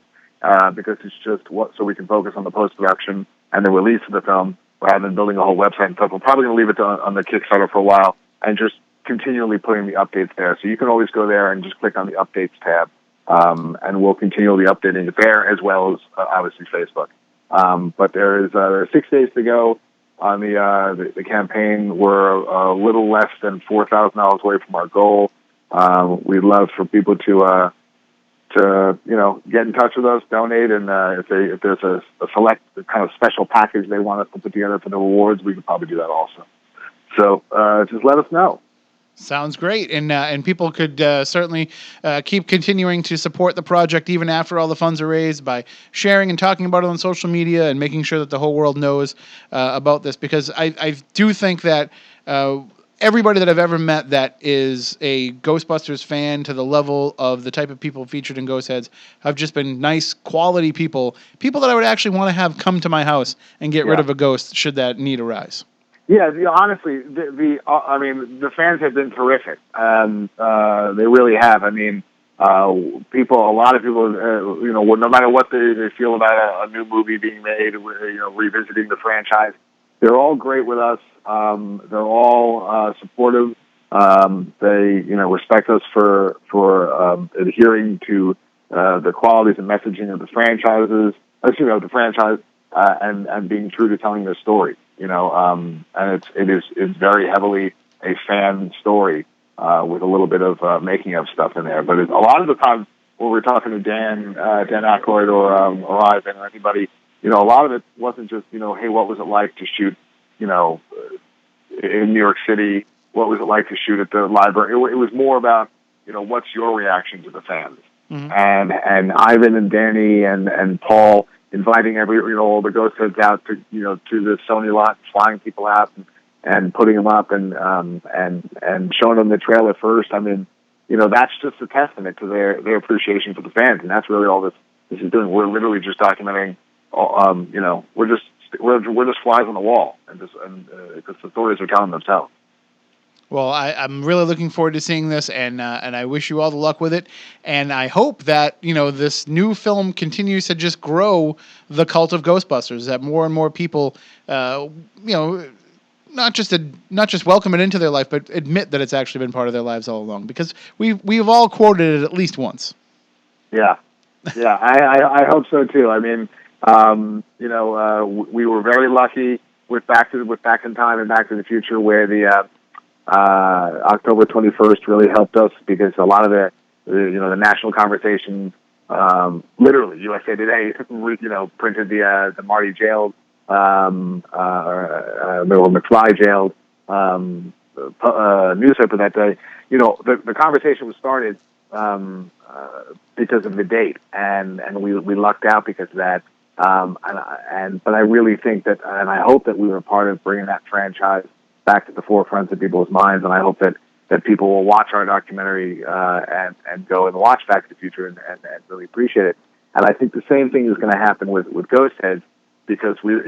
because it's just so we can focus on the post-production and the release of the film rather than building a whole website and stuff. We're probably going to leave it on the Kickstarter for a while and just continually putting the updates there. So you can always go there and just click on the updates tab. And we'll continually updating it there as well as obviously Facebook. But there are 6 days to go on the campaign. We're a little less than $4,000 away from our goal. We'd love for people to get in touch with us, donate, and if there's a select kind of special package they want us to put together for the rewards, we could probably do that also. So just let us know. Sounds great, and people could certainly keep continuing to support the project even after all the funds are raised by sharing and talking about it on social media and making sure that the whole world knows about this, because I do think that everybody that I've ever met that is a Ghostbusters fan to the level of the type of people featured in Ghostheads have just been nice, quality people that I would actually want to have come to my house and get rid of a ghost should that need arise. Yeah, honestly, the fans have been terrific. They really have. I mean, a lot of people, no matter what they feel about a new movie being made, revisiting the franchise, they're all great with us. They're all supportive. They, respect us for adhering to the qualities and messaging of the franchise, and being true to telling their story. And it's very heavily a fan story with a little bit of making of stuff in there. But a lot of the time when we're talking to Dan Aykroyd or Ivan or anybody, a lot of it wasn't just hey, what was it like to shoot in New York City? What was it like to shoot at the library? It was more about what's your reaction to the fans, and Ivan and Danny and Paul inviting all the Ghostheads out to the Sony lot, flying people out and putting them up and showing them the trailer first. I mean, that's just a testament to their appreciation for the fans, and that's really all this is doing. We're literally just documenting. We're just flies on the wall, and because the stories are telling themselves. Well, I'm really looking forward to seeing this, and I wish you all the luck with it. And I hope that this new film continues to just grow the cult of Ghostbusters. That more and more people, not just welcome it into their life, but admit that it's actually been part of their lives all along. Because we've all quoted it at least once. Yeah, I hope so too. I mean, we were very lucky with Back in Time and Back to the Future, where the October 21st really helped us because a lot of the national conversation. Literally, USA Today, printed the Marty jailed, or McFly jailed newspaper that day. The conversation was started because of the date, and we lucked out because of that. But I really think that, and I hope that we were part of bringing that franchise back to the forefront of people's minds, and I hope that people will watch our documentary and go and watch Back to the Future and really appreciate it. And I think the same thing is going to happen with Ghostheads, because we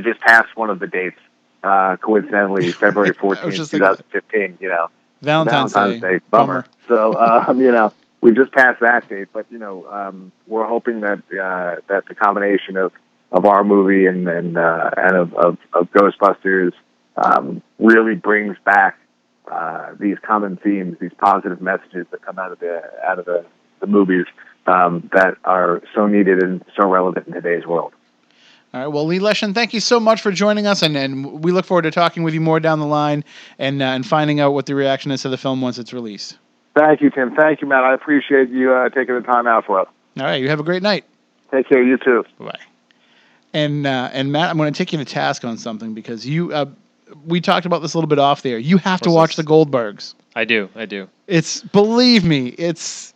just passed one of the dates, coincidentally, February 14th, 2015. Valentine's Day. Bummer. So we just passed that date, but we're hoping that the combination of our movie and of Ghostbusters really brings back these common themes, these positive messages that come out of the movies that are so needed and so relevant in today's world. All right. Well, Lee Leshen, thank you so much for joining us, and we look forward to talking with you more down the line and finding out what the reaction is to the film once it's released. Thank you, Tim. Thank you, Matt. I appreciate you taking the time out for us. All right. You have a great night. Take care. You too. Bye. And Matt, I'm going to take you to task on something because we talked about this a little bit off there. You have to watch the Goldbergs. I do. Believe me, it's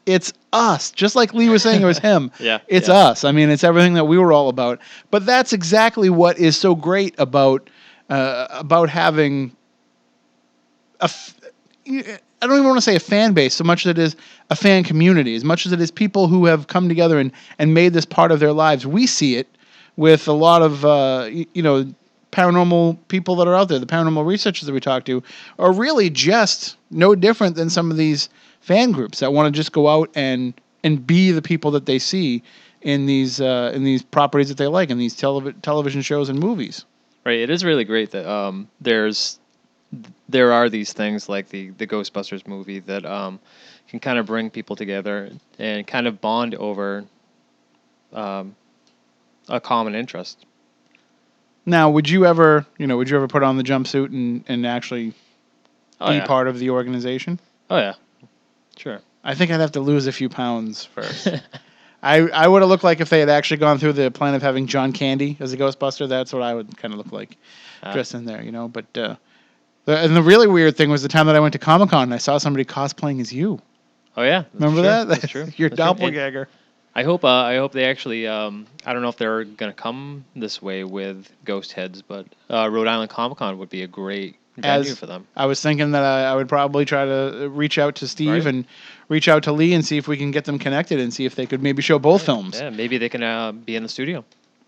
us. Just like Lee was saying, it was him. Yeah. It's us. I mean, it's everything that we were all about. But that's exactly what is so great about having I don't even want to say a fan base so much as it is a fan community, as much as it is people who have come together and made this part of their lives. We see it with a lot of, paranormal people that are out there. The paranormal researchers that we talk to are really just no different than some of these fan groups that want to just go out and be the people that they see in these properties that they like, in these television shows and movies. Right. It is really great that there are these things like the Ghostbusters movie that can kind of bring people together and kind of bond over a common interest. Now, would you ever put on the jumpsuit and actually be part of the organization? Oh yeah, sure. I think I'd have to lose a few pounds first. I would have looked like if they had actually gone through the plan of having John Candy as a Ghostbuster. That's what I would kind of look like dressed in there, But and the really weird thing was the time that I went to Comic-Con and I saw somebody cosplaying as you. Oh yeah, remember that? That's true. Your That's doppelganger. True. I hope they actually. I don't know if they're gonna come this way with Ghostheads, but Rhode Island Comic Con would be a great venue for them. I was thinking that I would probably try to reach out to Steve and reach out to Lee and see if we can get them connected and see if they could maybe show both films. Yeah, maybe they can be in the studio.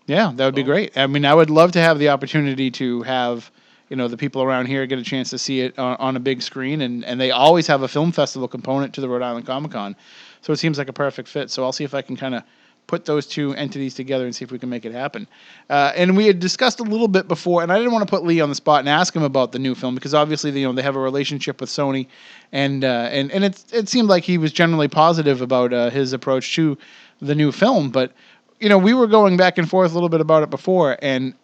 Yeah, that would be great. I mean, I would love to have the opportunity to have the people around here get a chance to see it on a big screen, and they always have a film festival component to the Rhode Island Comic Con. So it seems like a perfect fit. So I'll see if I can kind of put those two entities together and see if we can make it happen. And we had discussed a little bit before, and I didn't want to put Lee on the spot and ask him about the new film because obviously they have a relationship with Sony, and it seemed like he was generally positive about his approach to the new film. But we were going back and forth a little bit about it before, and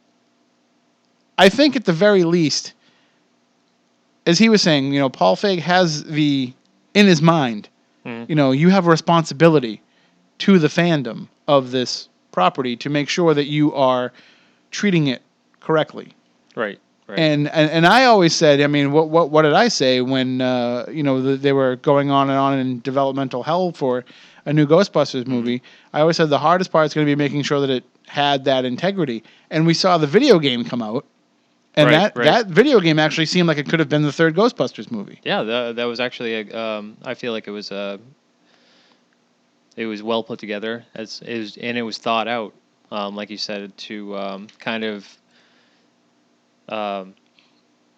I think at the very least, as he was saying, Paul Feig has in his mind. You have a responsibility to the fandom of this property to make sure that you are treating it correctly. Right. And I always said, I mean, what did I say when they were going on and on in developmental hell for a new Ghostbusters movie? I always said the hardest part is going to be making sure that it had that integrity. And we saw the video game come out. And that video game actually seemed like it could have been the third Ghostbusters movie. Yeah, that was actually I feel like it was well put together and it was thought out, like you said, to kind of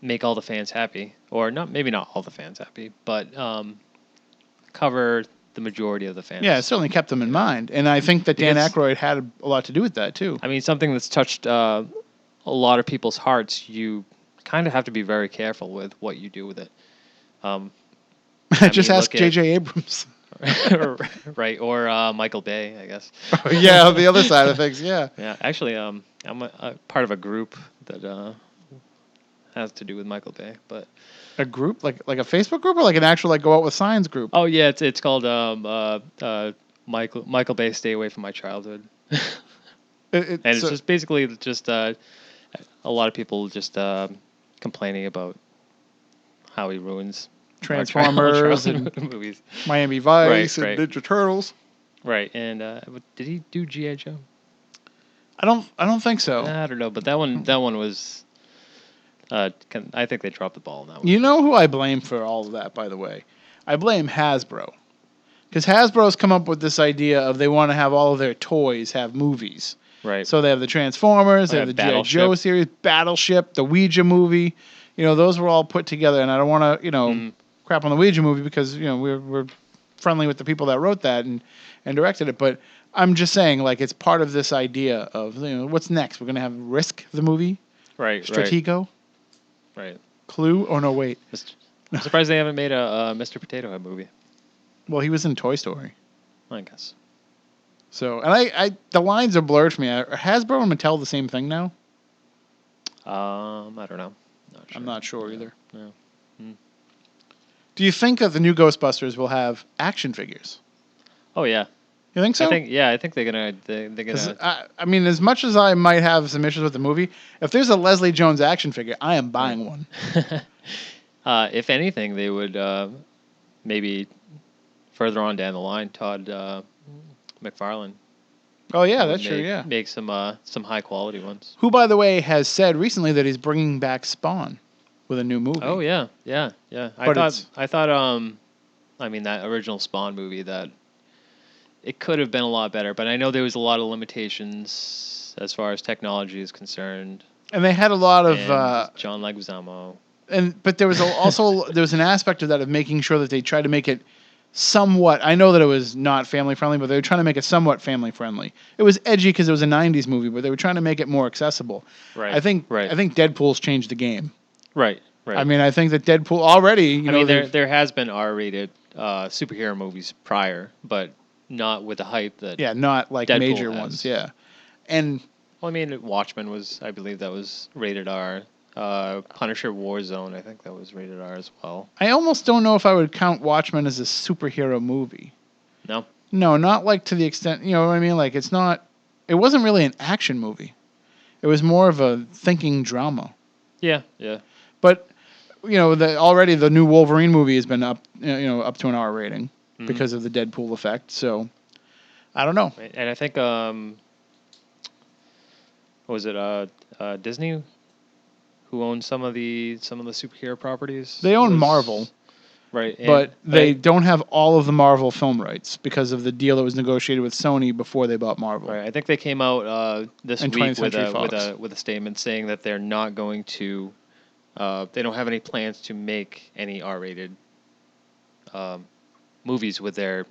make all the fans happy, or maybe not all the fans happy, but cover the majority of the fans. Yeah, it certainly kept them in mind, and I think that Dan Aykroyd had a lot to do with that too. I mean, something that's touched a lot of people's hearts, you kind of have to be very careful with what you do with it. Just ask J.J. Abrams. Right, or Michael Bay, I guess. Yeah, the other side of things, yeah. Yeah, actually, I'm a part of a group that has to do with Michael Bay, but A group like a Facebook group or like an actual like go out with signs group. oh yeah, it's called Michael Bay Stay Away from My Childhood, and it's just basically just a lot of people just complaining about how he ruins Transformers and movies, Miami Vice and Ninja Turtles. Right, and did he do G.I. Joe? I don't think so. I don't know, but that one was. I think they dropped the ball on that one. You know who I blame for all of that, by the way? I blame Hasbro. Because Hasbro's come up with this idea of they want to have all of their toys have movies. Right. So they have the Transformers, they have the G.I. Joe series, Battleship, the Ouija movie. Those were all put together, and I don't want to, crap on the Ouija movie because, we're friendly with the people that wrote that and directed it. But I'm just saying, like, it's part of this idea of, what's next? We're going to have Risk, the movie? Right, Stratego? Right. Clue? Oh, no, wait. I'm surprised they haven't made a Mr. Potato Head movie. Well, he was in Toy Story. I guess. So, and I the lines are blurred for me. Are Hasbro and Mattel the same thing now? I don't know. I'm not sure either. No. Do you think that the new Ghostbusters will have action figures? Oh yeah. You think so? I think they're gonna. I mean, as much as I might have some issues with the movie, if there's a Leslie Jones action figure, I am buying one. If anything, they would maybe further on down the line, Todd McFarlane. Oh yeah, that's true. Yeah, make some high quality ones. Who, by the way, has said recently that he's bringing back Spawn with a new movie. Oh yeah. I thought I mean that original Spawn movie that. It could have been a lot better, but I know there was a lot of limitations as far as technology is concerned. And they had a lot of John Leguizamo. But there was there was an aspect of that of making sure that they tried to make it somewhat. I know that it was not family friendly, but they were trying to make it somewhat family friendly. It was edgy because it was a '90s movie, but they were trying to make it more accessible. Right. I think Deadpool's changed the game. Right. I mean, I think that Deadpool already. There has been R-rated superhero movies prior, but. Not with the hype that not like Deadpool major has. ones, and well, I mean, Watchmen was, I believe that was rated R. Punisher Warzone, I think that was rated R as well. I almost don't know if I would count Watchmen as a superhero movie. No, not like to the extent what I mean. Like it wasn't really an action movie. It was more of a thinking drama. Yeah. But already the new Wolverine movie has been up up to an R rating. Because of the Deadpool effect, so I don't know. And I think was it Disney who owns some of the superhero properties? They own Marvel, right? But they don't have all of the Marvel film rights because of the deal that was negotiated with Sony before they bought Marvel. Right. I think they came out this and week with a statement saying that they're not going to. They don't have any plans to make any R-rated. Movies with their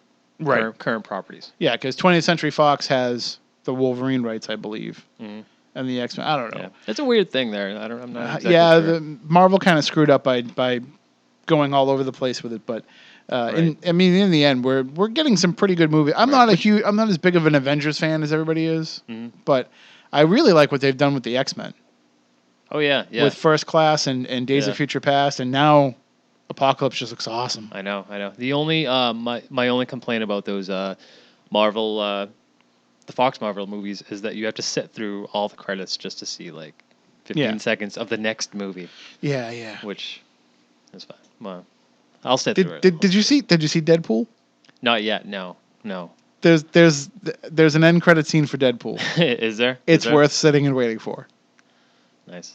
current properties. Yeah, because 20th Century Fox has the Wolverine rights, I believe, and the X-Men. I don't know. Yeah. It's a weird thing there. I'm not. Exactly sure. The Marvel kind of screwed up by going all over the place with it, but in the end, we're getting some pretty good movies. I'm not as big of an Avengers fan as everybody is, but I really like what they've done with the X-Men. Oh yeah. With First Class and Days of Future Past, and now. Apocalypse just looks awesome. I know. The only my only complaint about those Marvel, the Fox Marvel movies is that you have to sit through all the credits just to see like 15 seconds of the next movie. Yeah. Which is fine. Well, I'll sit through it. Did you see Deadpool? Not yet. No. There's an end credit scene for Deadpool. Is there? It's worth sitting and waiting for. Nice.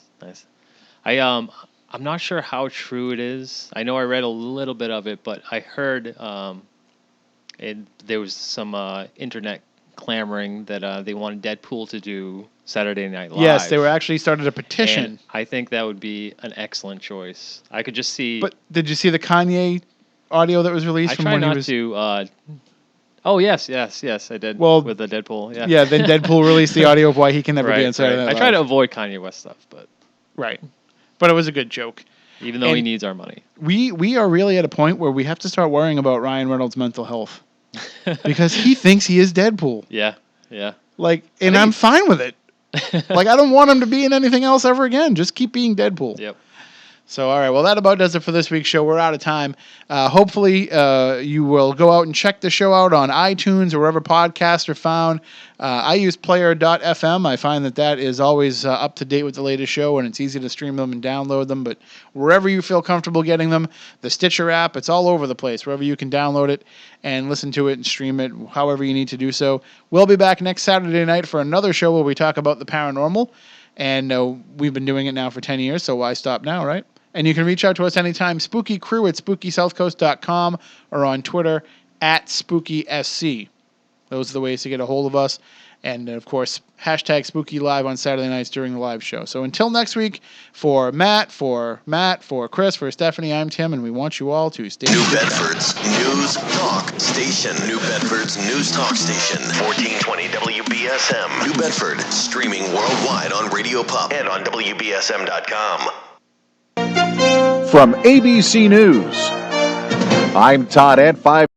I'm not sure how true it is. I know I read a little bit of it, but I heard there was some internet clamoring that they wanted Deadpool to do Saturday Night Live. Yes, they were actually started a petition. And I think that would be an excellent choice. I could just see. But did you see the Kanye audio that was released from when he was? Oh yes, I did. Well, with the Deadpool, yeah. Yeah, then Deadpool released the audio of why he can never be on Saturday Night Live. I try to avoid Kanye West stuff, but right. But it was a good joke. Even though he needs our money. We are really at a point where we have to start worrying about Ryan Reynolds' mental health. Because he thinks he is Deadpool. Yeah. I'm fine with it. I don't want him to be in anything else ever again. Just keep being Deadpool. Yep. So, all right. Well, that about does it for this week's show. We're out of time. Hopefully, you will go out and check the show out on iTunes or wherever podcasts are found. I use player.fm. I find that is always up to date with the latest show, and it's easy to stream them and download them. But wherever you feel comfortable getting them, the Stitcher app, it's all over the place. Wherever you can download it and listen to it and stream it, however you need to do so. We'll be back next Saturday night for another show where we talk about the paranormal. And we've been doing it now for 10 years, so why stop now, right? And you can reach out to us anytime, spookycrew at spookysouthcoast.com or on Twitter at SpookySC. Those are the ways to get a hold of us. And, of course, hashtag Spooky Live on Saturday nights during the live show. So until next week, for Matt, for Chris, for Stephanie, I'm Tim, and we want you all to stay New Bedford's News Talk Station. New Bedford's News Talk Station. 1420 WBSM. New Bedford, streaming worldwide on Radio Pop and on WBSM.com. From ABC News, I'm Todd at 5.